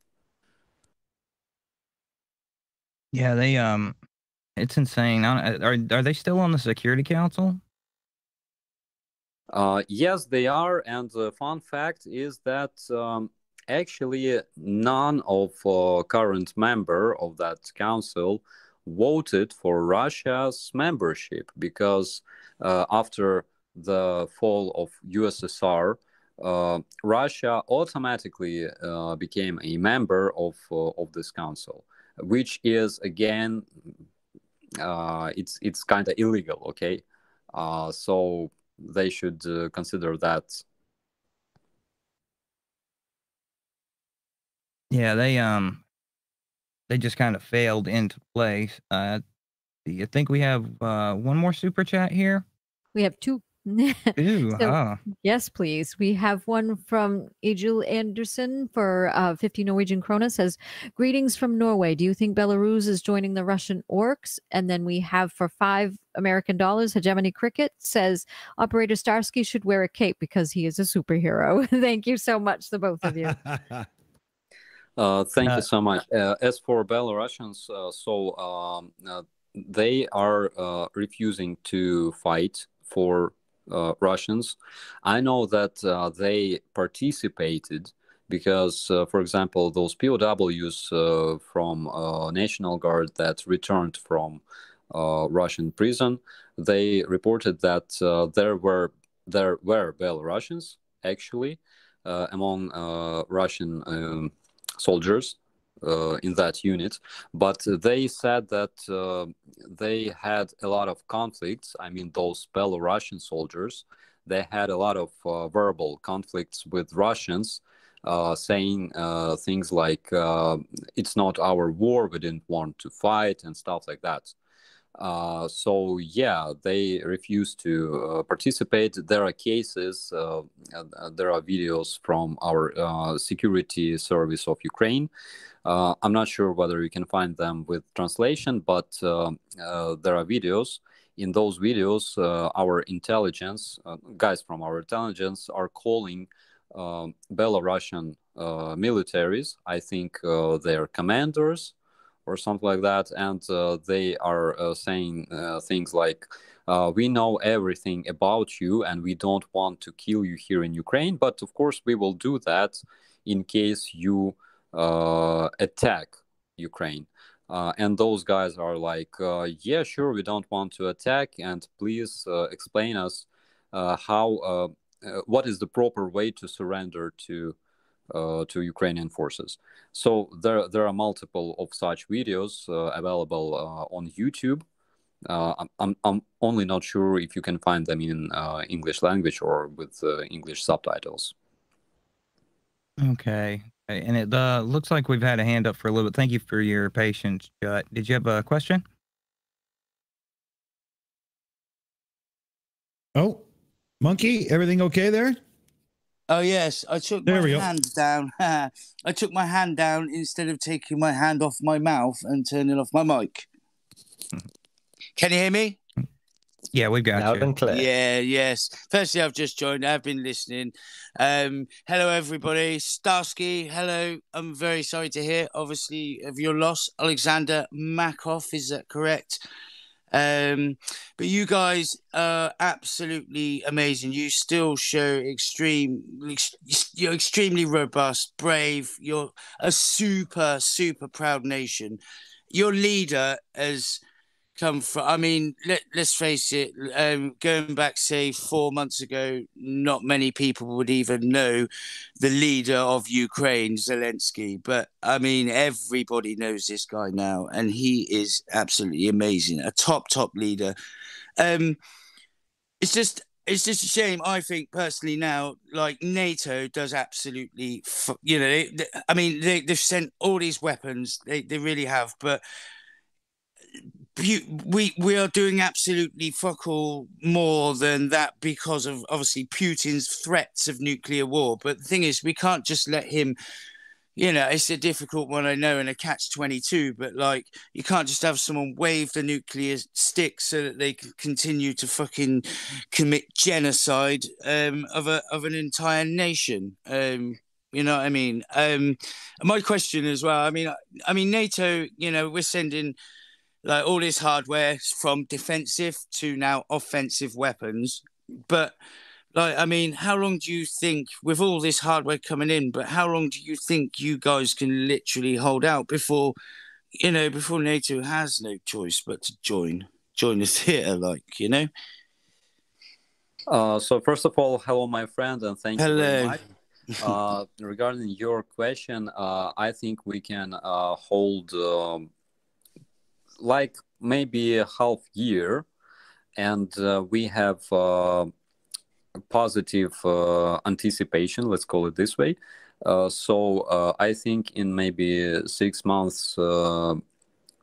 Yeah, they it's insane. Are they still on the Security Council? Yes, they are. And the fun fact is that actually none of current member of that council voted for Russia's membership, because after the fall of USSR, Russia automatically became a member of this council, which is again it's kind of illegal. Okay, so they should consider that. Yeah, they just kind of failed into place. Do you think we have one more super chat here? We have 2. Ooh, Yes, please. We have one from Egil Anderson for 50 Norwegian krona. Says, greetings from Norway. Do you think Belarus is joining the Russian orcs? And then we have for $5 American, Hegemony Cricket says, Operator Starsky should wear a cape because he is a superhero. Thank you so much, the both of you. Thank you so much. As for Belarusians, they are refusing to fight for Russians. I know that they participated because, for example, those POWs from National Guard that returned from Russian prison, they reported that there were Belarusians actually among Russian soldiers in that unit, but they said that they had a lot of conflicts. I mean, those Belarusian soldiers, they had a lot of verbal conflicts with Russians, saying things like, it's not our war, we didn't want to fight, and stuff like that. So yeah, they refuse to participate. There are cases, there are videos from our security service of Ukraine. I'm not sure whether you can find them with translation, but there are videos. In those videos, our intelligence, guys from our intelligence are calling Belarusian militaries, I think they're commanders or something like that, and they are saying things like, we know everything about you and we don't want to kill you here in Ukraine, but of course we will do that in case you attack Ukraine. And those guys are like, yeah, sure, we don't want to attack, and please explain us what is the proper way to surrender to Ukrainian forces. So there are multiple of such videos available on YouTube. I'm only not sure if you can find them in English language or with English subtitles. Okay. And it looks like we've had a hand up for a little bit. Thank you for your patience, Jut. Did you have a question? Oh, Monkey, everything okay there? Oh yes, I took my hand down. I took my hand down instead of taking my hand off my mouth and turning off my mic. Can you hear me? Yeah, we've got Loud you. and clear. Yeah, yes. Firstly, I've just joined. I've been listening. Hello, everybody. Starsky, hello. I'm very sorry to hear, obviously, of your loss. Alexander Makoff, is that correct? But you guys are absolutely amazing. You still show you're extremely robust, brave. You're a super, super proud nation. Your leader has come from, I mean, let's face it, going back, say, 4 months ago, not many people would even know the leader of Ukraine, Zelensky. But I mean, everybody knows this guy now, and he is absolutely amazing. A top leader. It's just a shame, I think, personally, now, like, NATO does absolutely, I mean, they've sent all these weapons, they really have, but we are doing absolutely fuck all more than that because of, obviously, Putin's threats of nuclear war. But the thing is, we can't just let him, it's a difficult one, I know, and a catch-22, but, like, you can't just have someone wave the nuclear stick so that they can continue to fucking commit genocide of an entire nation. You know what I mean? My question as well, I mean, NATO, we're sending, like, all this hardware from defensive to now offensive weapons. But, like, I mean, how long do you think, with all this hardware coming in, but how long do you think you guys can literally hold out before NATO has no choice but to join the theater, So first of all, hello, my friend, and thank you very much. Regarding your question, I think we can hold like maybe a half year, and we have positive anticipation, let's call it this way. So I think in maybe 6 months,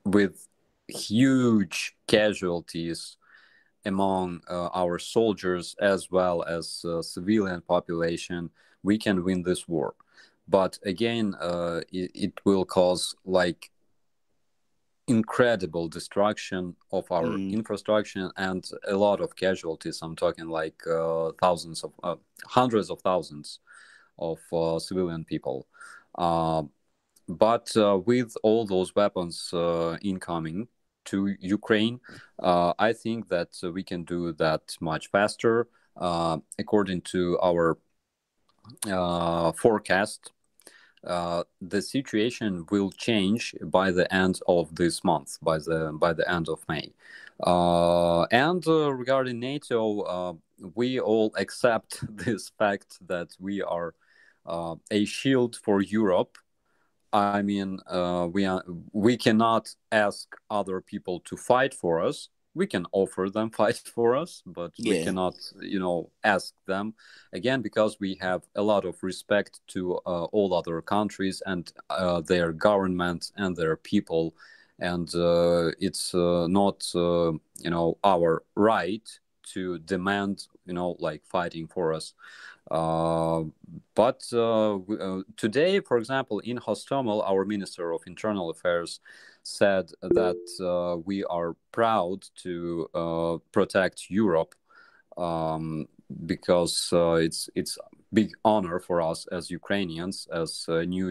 with huge casualties among our soldiers as well as civilian population, we can win this war. But again, it will cause, like, incredible destruction of our infrastructure and a lot of casualties. I'm talking like hundreds of thousands of civilian people. But with all those weapons incoming to Ukraine, I think that we can do that much faster. According to our forecast, the situation will change by the end of this month, by the end of May. And regarding NATO, we all accept this fact that we are a shield for Europe. I mean, we cannot ask other people to fight for us. We can offer them fight for us, but we cannot, ask them, again, because we have a lot of respect to all other countries and their government and their people, and it's not, our right to demand, like, fighting for us. But today, for example, in Hostomel, our Minister of Internal Affairs said that we are proud to protect Europe, because it's big honor for us as Ukrainians, as a new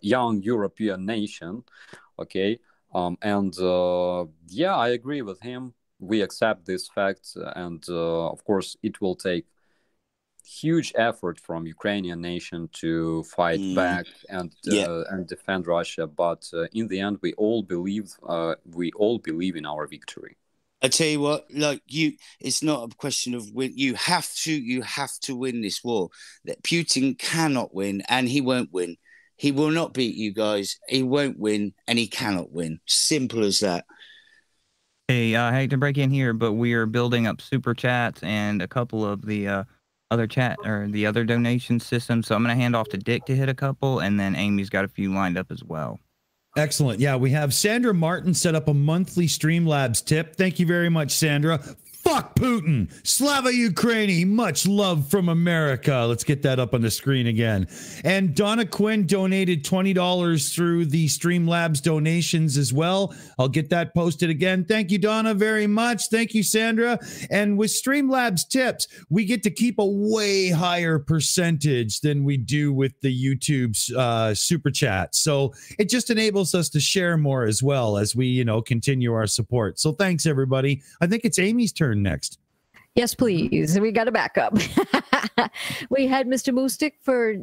young European nation. Okay, and I agree with him. We accept this fact, and of course, it will take huge effort from Ukrainian nation to fight back and defend Russia. But in the end, we all believe in our victory. I tell you what, it's not a question of win. You have to win this war. That Putin cannot win, and he won't win. He will not beat you guys. He won't win, and he cannot win. Simple as that. Hey, I hate to break in here, but we are building up super chats and a couple of the other donation systems. So I'm going to hand off to Dick to hit a couple, and then Amy's got a few lined up as well. Excellent. Yeah, we have Sandra Martin set up a monthly Streamlabs tip. Thank you very much, Sandra. Fuck Putin. Slava Ukraini. Much love from America. Let's get that up on the screen again. And Donna Quinn donated $20 through the Streamlabs donations as well. I'll get that posted again. Thank you, Donna, very much. Thank you, Sandra. And with Streamlabs tips, we get to keep a way higher percentage than we do with the YouTube's super chat. So it just enables us to share more as well as we, continue our support. So thanks, everybody. I think it's Amy's turn next. Yes, please. We got a backup. We had Mr. Moostic for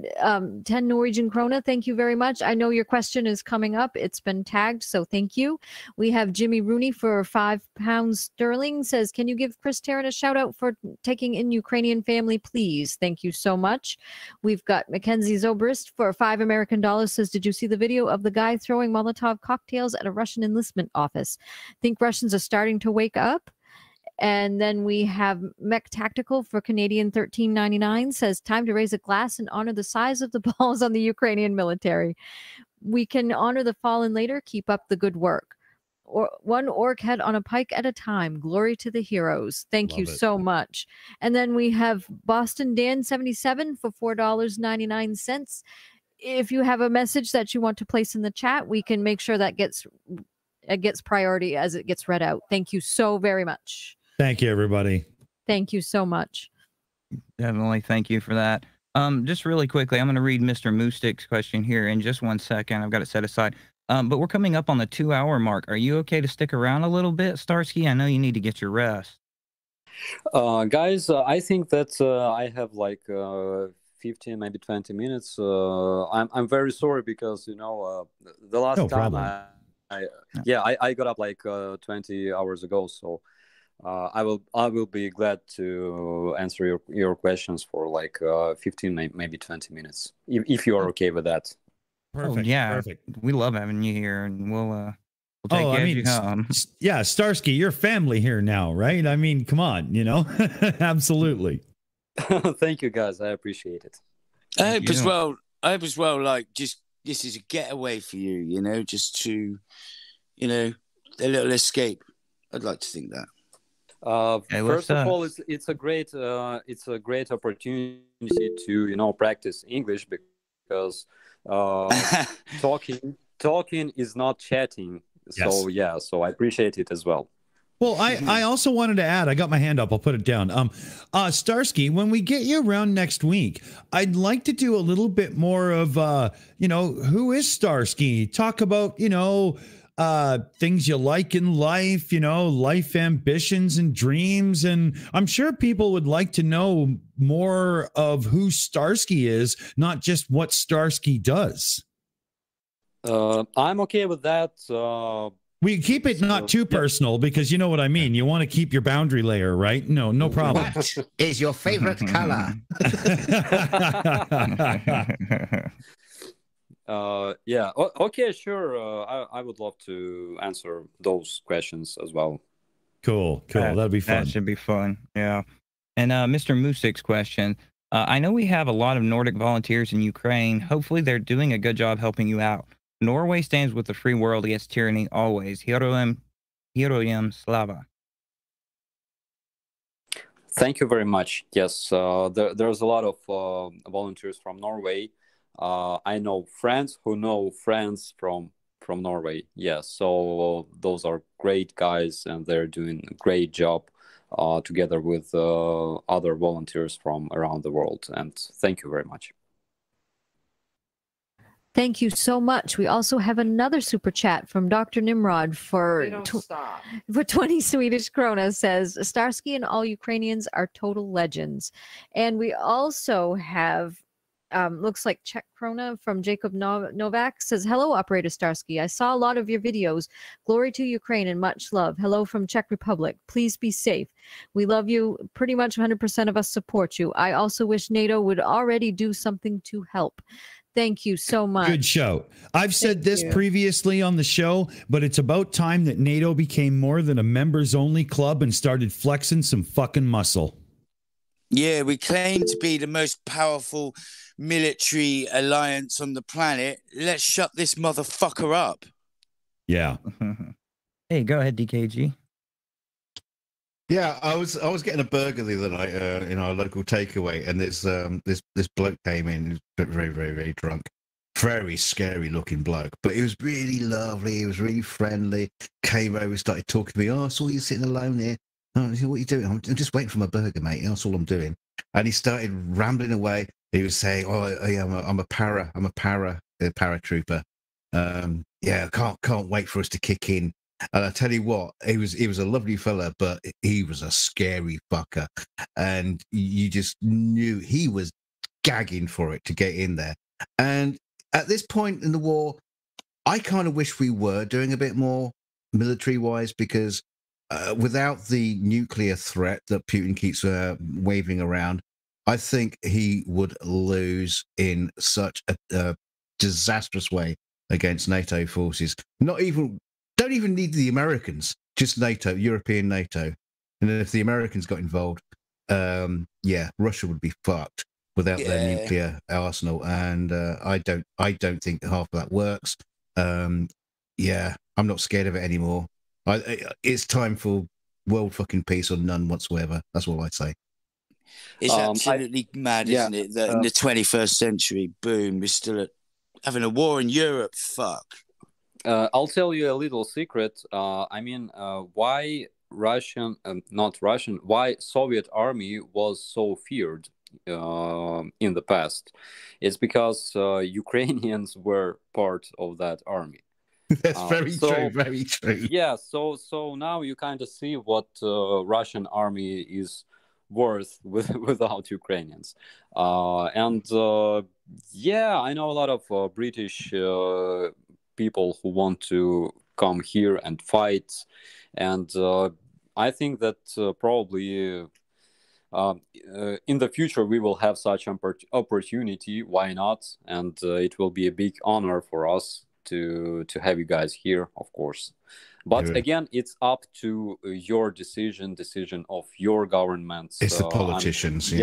10 Norwegian krona. Thank you very much. I know your question is coming up. It's been tagged, so thank you. We have Jimmy Rooney for £5 sterling. Says, can you give Chris Tarrant a shout out for taking in Ukrainian family, please? Thank you so much. We've got Mackenzie Zobrist for $5 American. Says, did you see the video of the guy throwing Molotov cocktails at a Russian enlistment office? Think Russians are starting to wake up? And then we have Mech Tactical for Canadian $13.99. Says, time to raise a glass and honor the size of the balls on the Ukrainian military. We can honor the fallen later. Keep up the good work. Or one orc head on a pike at a time. Glory to the heroes. Thank you so much. And then we have Boston Dan 77 for $4.99. If you have a message that you want to place in the chat, we can make sure that gets priority as it gets read out. Thank you so very much. Thank you, everybody. Thank you so much. Definitely. Thank you for that. Just really quickly, I'm going to read Mr. Moostic's question here in just 1 second. I've got it set aside. But we're coming up on the 2-hour mark. Are you okay to stick around a little bit, Starsky? I know you need to get your rest. Guys, I think that I have like 15, maybe 20 minutes. I'm very sorry because, the last time I got up like 20 hours ago. So I will be glad to answer your questions for like 15, maybe 20 minutes, if you are okay with that. Perfect. Perfect. We love having you here, and we'll take care of you home. Yeah, Starsky, you're family here now, right? I mean, come on, absolutely. Thank you, guys. I appreciate it. I hope as well, like, just this is a getaway for you, just to, a little escape. I'd like to think that. First of all, it's a great opportunity to practice English, because talking is not chatting. So Yes. so I appreciate it as well. Well, I also wanted to add, I got my hand up, I'll put it down. Starsky, when we get you around next week, I'd like to do a little bit more of, who is Starsky? Talk about, things you like in life, life ambitions and dreams. And I'm sure people would like to know more of who Starsky is, not just what Starsky does. I'm okay with that. We keep it not too personal, because you know what I mean. You want to keep your boundary layer, right? No problem. What is your favorite color? Okay, sure. I would love to answer those questions as well. Cool. That'd be fun. That should be fun. Yeah. And Mr. Musik's question. I know we have a lot of Nordic volunteers in Ukraine. Hopefully they're doing a good job helping you out. Norway stands with the free world against tyranny always. Heroem slava. Thank you very much. Yes, there's a lot of volunteers from Norway. I know friends who know friends from Norway. Yes, so those are great guys, and they're doing a great job together with other volunteers from around the world. And thank you very much. Thank you so much. We also have another super chat from Dr. Nimrod for 20 Swedish krona. Says, Starsky and all Ukrainians are total legends. And we also have, looks like Czech krona from Jacob Novak. Says, hello, Operator Starsky. I saw a lot of your videos. Glory to Ukraine and much love. Hello from Czech Republic. Please be safe. We love you. Pretty much 100% of us support you. I also wish NATO would already do something to help. Thank you so much. Good show. I've said this previously on the show, but it's about time that NATO became more than a members-only club and started flexing some fucking muscle. Yeah, we claim to be the most powerful military alliance on the planet. Let's shut this motherfucker up. Yeah. Hey, go ahead, DKG. Yeah, I was getting a burger the other night in our local takeaway, and this bloke came in, he was very, very, very drunk, very scary looking bloke, but he was really lovely. He was really friendly. Came over, started talking to me. Oh, I saw you sitting alone here. Oh, I said, what are you doing? I'm just waiting for my burger, mate. That's all I'm doing. And he started rambling away. He was saying, "Oh, yeah, I'm a paratrooper. Yeah, can't wait for us to kick in." And I tell you what, he was a lovely fella, but he was a scary fucker, and you just knew he was gagging for it to get in there. And at this point in the war, I kind of wish we were doing a bit more military-wise, because without the nuclear threat that Putin keeps waving around, I think he would lose in such a disastrous way against NATO forces. Don't even need the Americans, just NATO, European NATO. And if the Americans got involved, yeah, Russia would be fucked without their nuclear arsenal. And I don't think half of that works. Yeah, I'm not scared of it anymore. It's time for world fucking peace or none whatsoever. That's all I say. It's absolutely mad, isn't it? That in the 21st century, boom, we're still having a war in Europe. Fuck. I'll tell you a little secret. Why why Soviet army was so feared in the past? It's because Ukrainians were part of that army. That's very true, very true. Yeah, so now you kind of see what Russian army is worth without Ukrainians. Yeah, I know a lot of British people who want to come here and fight, and I think that probably in the future we will have such opportunity. Why not? And it will be a big honor for us to have you guys here, of course. But again, it's up to your decision of your government. It's the politicians.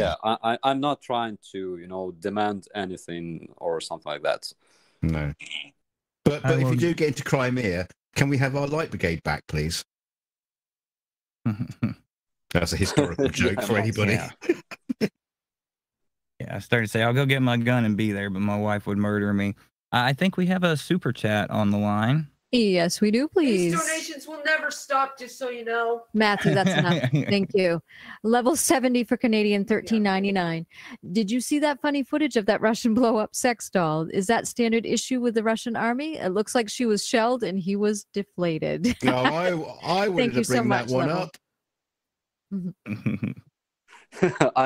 I'm not trying to demand anything or something like that. No. But if you do get into Crimea, can we have our light brigade back, please? That's a historical joke for anybody. Yeah, I started to say, I'll go get my gun and be there, but my wife would murder me. I think we have a super chat on the line. Yes, we do, please. These donations will never stop, just so you know. Matthew, that's enough. Thank you. Level 70 for Canadian, $13.99. Did you see that funny footage of that Russian blow-up sex doll? Is that standard issue with the Russian army? It looks like she was shelled and he was deflated. No, I wanted to bring that one up.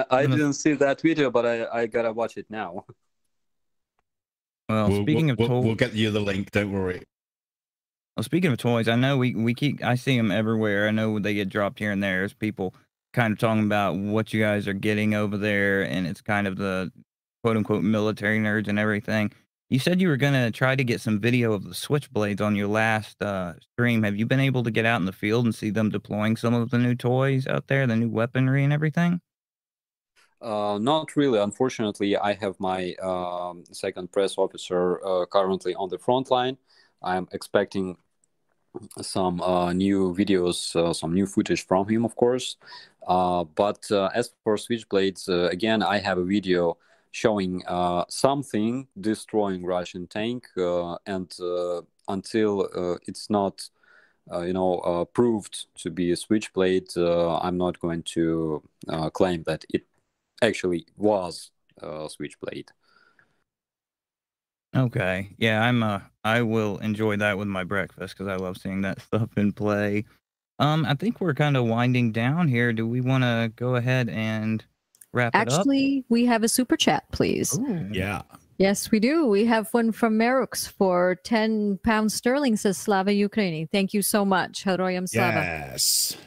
I didn't see that video, but I gotta watch it now. Well, speaking of toys, we'll get you the link. Don't worry. Well, speaking of toys, I know I see them everywhere. I know they get dropped here and there. There's people kind of talking about what you guys are getting over there, and it's kind of the quote unquote military nerds and everything. You said you were gonna try to get some video of the switchblades on your last stream. Have you been able to get out in the field and see them deploying some of the new toys out there, the new weaponry and everything? Not really. Unfortunately, I have my second press officer currently on the front line. I'm expecting some new videos, some new footage from him, of course. But as for switchblades, again, I have a video showing something destroying Russian tank, and until it's not, proved to be a switchblade, I'm not going to claim that it actually was a switchblade. Okay. Yeah, I will enjoy that with my breakfast because I love seeing that stuff in play. I think we're kind of winding down here. Do we want to go ahead and wrap it up? Actually, we have a super chat, please. Ooh. Yeah. Yes, we do. We have one from Merux for 10 pounds sterling, says Slava Ukraini. Thank you so much. Heroyam Slava. Yes.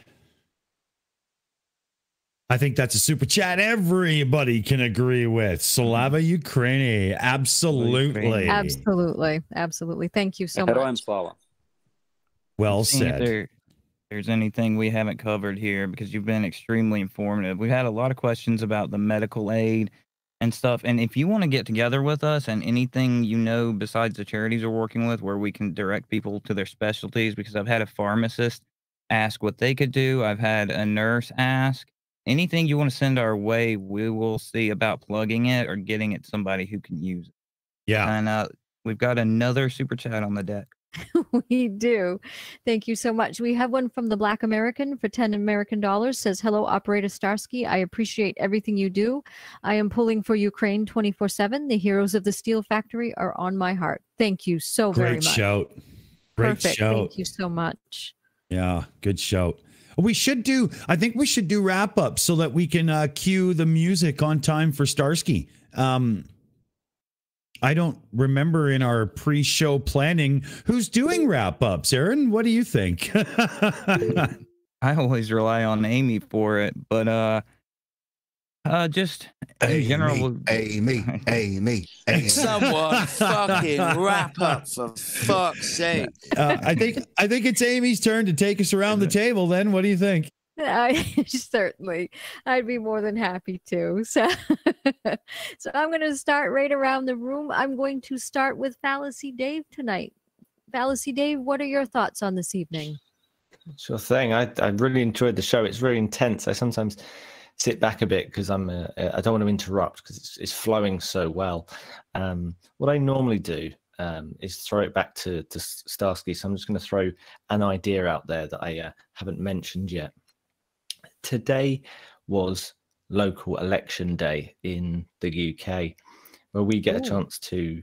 I think that's a super chat everybody can agree with. Slava Ukraini. Absolutely. Absolutely. Absolutely. Thank you so Heroyam much. Slava. Well Seeing said. if there's anything we haven't covered here, because you've been extremely informative. We've had a lot of questions about the medical aid and stuff. And if you want to get together with us and anything besides the charities we're working with where we can direct people to their specialties, because I've had a pharmacist ask what they could do. I've had a nurse ask. Anything you want to send our way, we will see about plugging it or getting it to somebody who can use it. Yeah. And we've got another super chat on the deck. We do. Thank you so much. We have one from the Black American for 10 American dollars. Says, hello, Operator Starsky. I appreciate everything you do. I am pulling for Ukraine 24/7. The heroes of the steel factory are on my heart. Thank you so very Great much. shout. Great Perfect. shout. Thank you so much. Yeah, good shout. I think we should do wrap up so that we can cue the music on time for Starsky. I don't remember in our pre-show planning who's doing wrap-ups. Aaron, what do you think? I always rely on Amy for it, but just in general, Amy. Someone fucking wrap up for fuck's sake. I think it's Amy's turn to take us around the table. Then, what do you think? Certainly, I'd be more than happy to. So I'm going to start right around the room. I'm going to start with Fallacy Dave tonight. Fallacy Dave, what are your thoughts on this evening? Sure thing. I really enjoyed the show. It's very intense. I sometimes sit back a bit because I don't want to interrupt because it's flowing so well. What I normally do is throw it back to Starsky. So I'm just going to throw an idea out there that I haven't mentioned yet. Today was local election day in the UK, where we get a chance to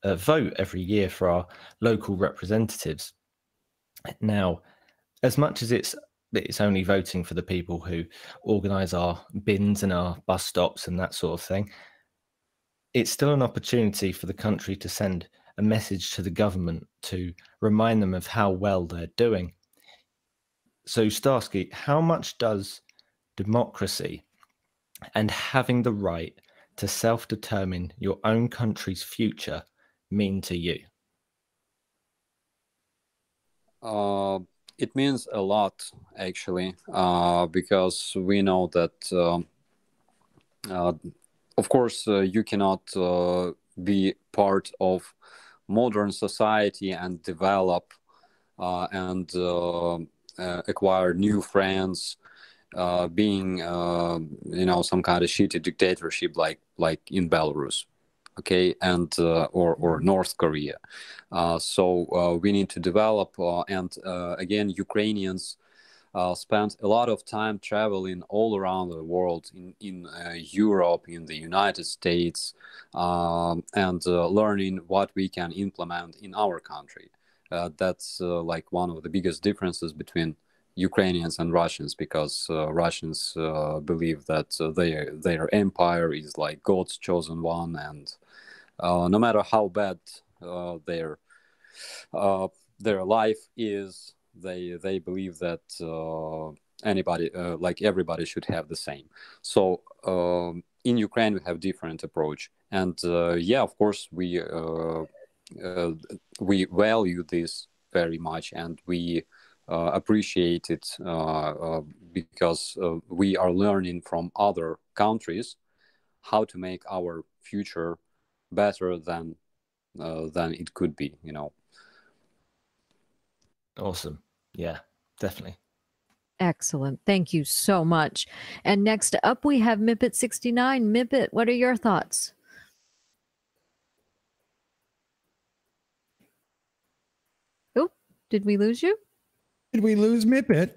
vote every year for our local representatives. Now, as much as it's only voting for the people who organise our bins and our bus stops and that sort of thing, it's still an opportunity for the country to send a message to the government to remind them of how well they're doing. So, Starsky, how much does democracy and having the right to self-determine your own country's future mean to you? It means a lot, actually, because we know that, of course, you cannot be part of modern society and develop and acquire new friends, being some kind of shitty dictatorship like in Belarus, okay, and or North Korea. So we need to develop, and again, Ukrainians spent a lot of time traveling all around the world, in Europe, in the United States, and learning what we can implement in our country. That's like one of the biggest differences between Ukrainians and Russians, because Russians believe that their empire is like God's chosen one, and no matter how bad their life is, they believe that everybody should have the same. So in Ukraine we have different approach, and of course we value this very much, and we appreciate it because we are learning from other countries how to make our future better than it could be, Awesome. Yeah, definitely. Excellent. Thank you so much. And next up, we have Mippet69. Mippet, what are your thoughts? Oh, did we lose you? Did we lose Mippet?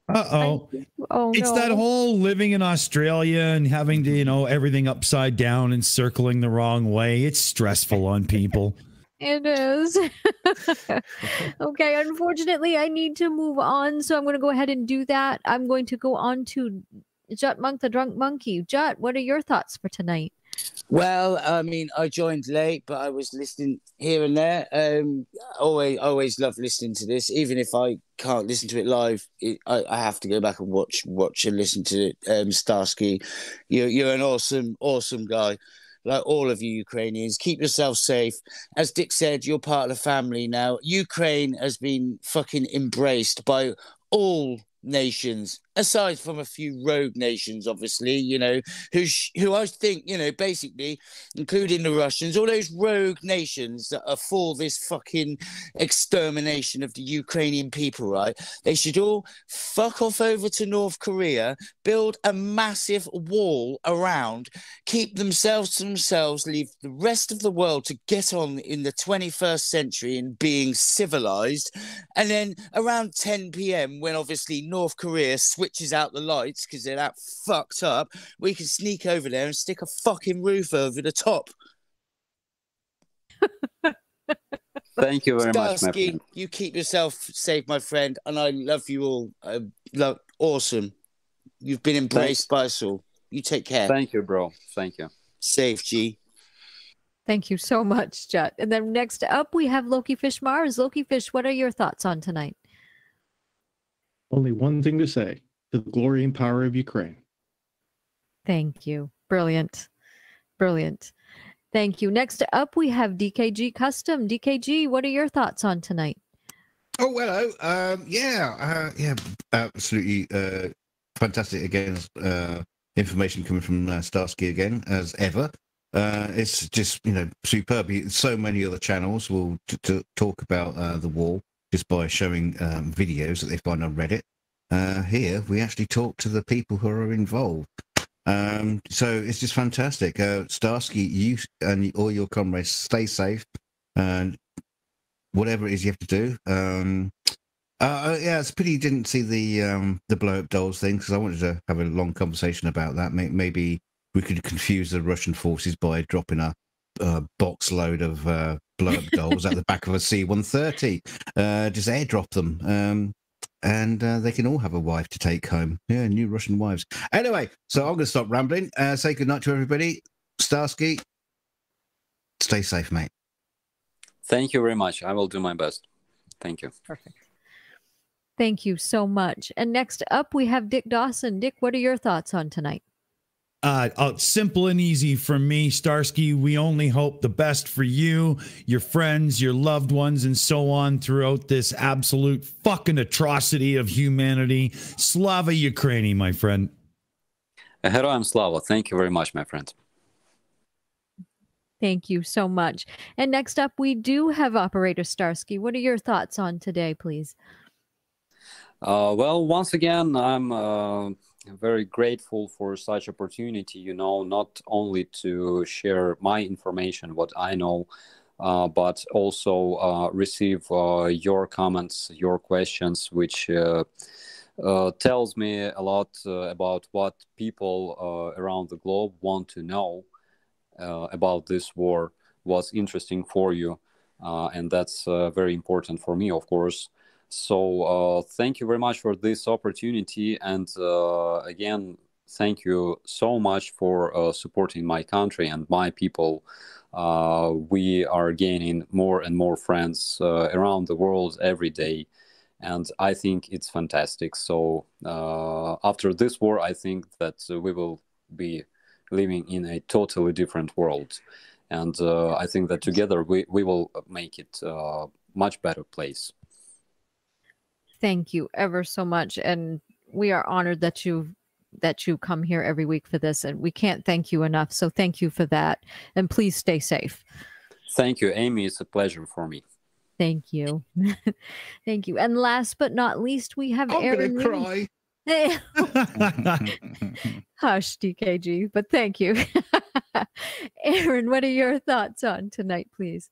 Uh-oh. Oh, it's no. that whole living in Australia and having to, everything upside down and circling the wrong way. It's stressful on people. It is. Okay, unfortunately, I need to move on, so I'm going to go ahead and do that. I'm going to go on to Jut Monk, the Drunk Monkey. Jut, what are your thoughts for tonight? Well, I mean, I joined late, but I was listening here and there. Always love listening to this, even if I can't listen to it live. I have to go back and watch and listen to it. Starsky, you're an awesome guy. Like all of you Ukrainians, keep yourself safe. As Dick said, you're part of the family now. Ukraine has been fucking embraced by all nations aside from a few rogue nations, obviously, you know, who I think, you know, basically, including the Russians, all those rogue nations that are for this fucking extermination of the Ukrainian people, right? They should all fuck off over to North Korea, build a massive wall around, keep themselves to themselves, leave the rest of the world to get on in the 21st century in being civilized. And then around 10 p.m., when obviously North Korea switches out the lights because they're that fucked up, we can sneak over there and stick a fucking roof over the top. Thank you very much, my Starsky, friend. you keep yourself safe, my friend, and I love you all. Awesome. You've been embraced by us all. You take care. Thank you, bro. Thank you. Safe, G. Thank you so much, Jet. And then next up, we have Loki Fish Mars. Loki Fish, what are your thoughts on tonight? Only one thing to say: to the glory and power of Ukraine. Thank you. Brilliant. Brilliant. Thank you. Next up, we have DKG Custom. DKG, what are your thoughts on tonight? Oh, hello. Yeah, absolutely fantastic again. Information coming from Starsky again, as ever. It's just, you know, superb. So many other channels will talk about the war just by showing videos that they find on Reddit. Here, we actually talk to the people who are involved. So it's just fantastic. Starsky, you and all your comrades stay safe, and whatever it is you have to do. Yeah, it's a pity you didn't see the blow up dolls thing, because I wanted to have a long conversation about that. Maybe we could confuse the Russian forces by dropping a box load of blow up dolls at the back of a C-130. Just airdrop them. And they can all have a wife to take home. Yeah, new Russian wives. Anyway, so I'm going to stop rambling. Say goodnight to everybody. Starsky, stay safe, mate. Thank you very much. I will do my best. Thank you. Perfect. Thank you so much. And next up, we have Dick Dawson. Dick, what are your thoughts on tonight? Simple and easy from me, Starsky. We only hope the best for you, your friends, your loved ones, and so on throughout this absolute fucking atrocity of humanity. Slava Ukraini, my friend. Heroям Slava. Thank you very much, my friend. Thank you so much. And next up, we do have Operator Starsky. What are your thoughts on today, please? Well, once again, I'm very grateful for such opportunity, you know, not only to share my information, what I know, but also receive your comments, your questions, which tells me a lot about what people around the globe want to know about this war, what's interesting for you, and that's very important for me, of course. So thank you very much for this opportunity, and again, thank you so much for supporting my country and my people. We are gaining more and more friends around the world every day, and I think it's fantastic. So after this war, I think that we will be living in a totally different world, and I think that together we will make it a much better place. Thank you ever so much, and we are honored that you come here every week for this, and we can't thank you enough. So thank you for that, and please stay safe. Thank you, Amy. It's a pleasure for me. Thank you. Thank you. And last but not least, we have I'm Aaron. going to cry. Hush, DKG, but thank you. Aaron, what are your thoughts on tonight, please?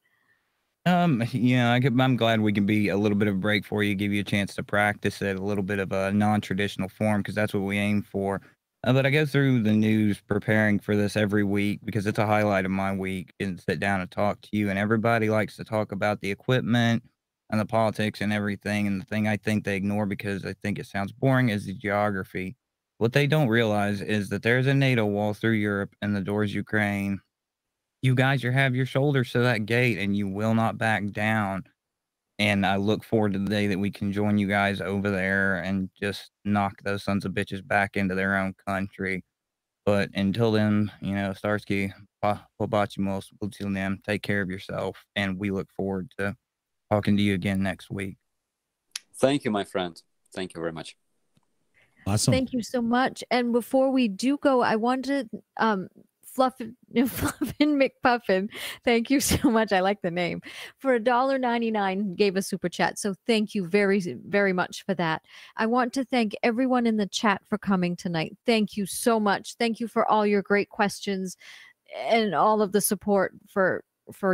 Yeah, I'm glad we can be a little bit of a break for you, give you a chance to practice at a little bit of a non-traditional form, because that's what we aim for. But I go through the news preparing for this every week because it's a highlight of my week, and sit down and talk to you. And everybody likes to talk about the equipment and the politics and everything. And the thing I think they ignore, because I think it sounds boring, is the geography. What they don't realize is that there's a NATO wall through Europe and the door's Ukraine. You guys, have your shoulders to that gate, and you will not back down. And I look forward to the day that we can join you guys over there and just knock those sons of bitches back into their own country. But until then, you know, Starsky, pobachimos, until then, take care of yourself, and we look forward to talking to you again next week. Thank you, my friend. Thank you very much. Awesome. Thank you so much. And before we do go, I wanted Fluffin McPuffin. Thank you so much. I like the name. For $1.99 gave a super chat. So thank you very, very much for that. I want to thank everyone in the chat for coming tonight. Thank you so much. Thank you for all your great questions and all of the support for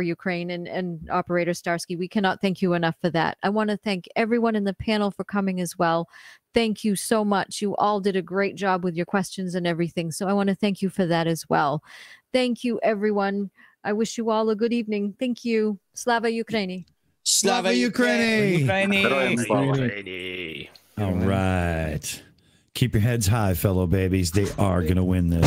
Ukraine and Operator Starsky. We cannot thank you enough for that. I want to thank everyone in the panel for coming as well. Thank you so much. You all did a great job with your questions and everything. So I want to thank you for that as well. Thank you, everyone. I wish you all a good evening. Thank you. Slava Ukraini. Slava Ukraini. Ukraini. All right. Keep your heads high, fellow babies. They are going to win this.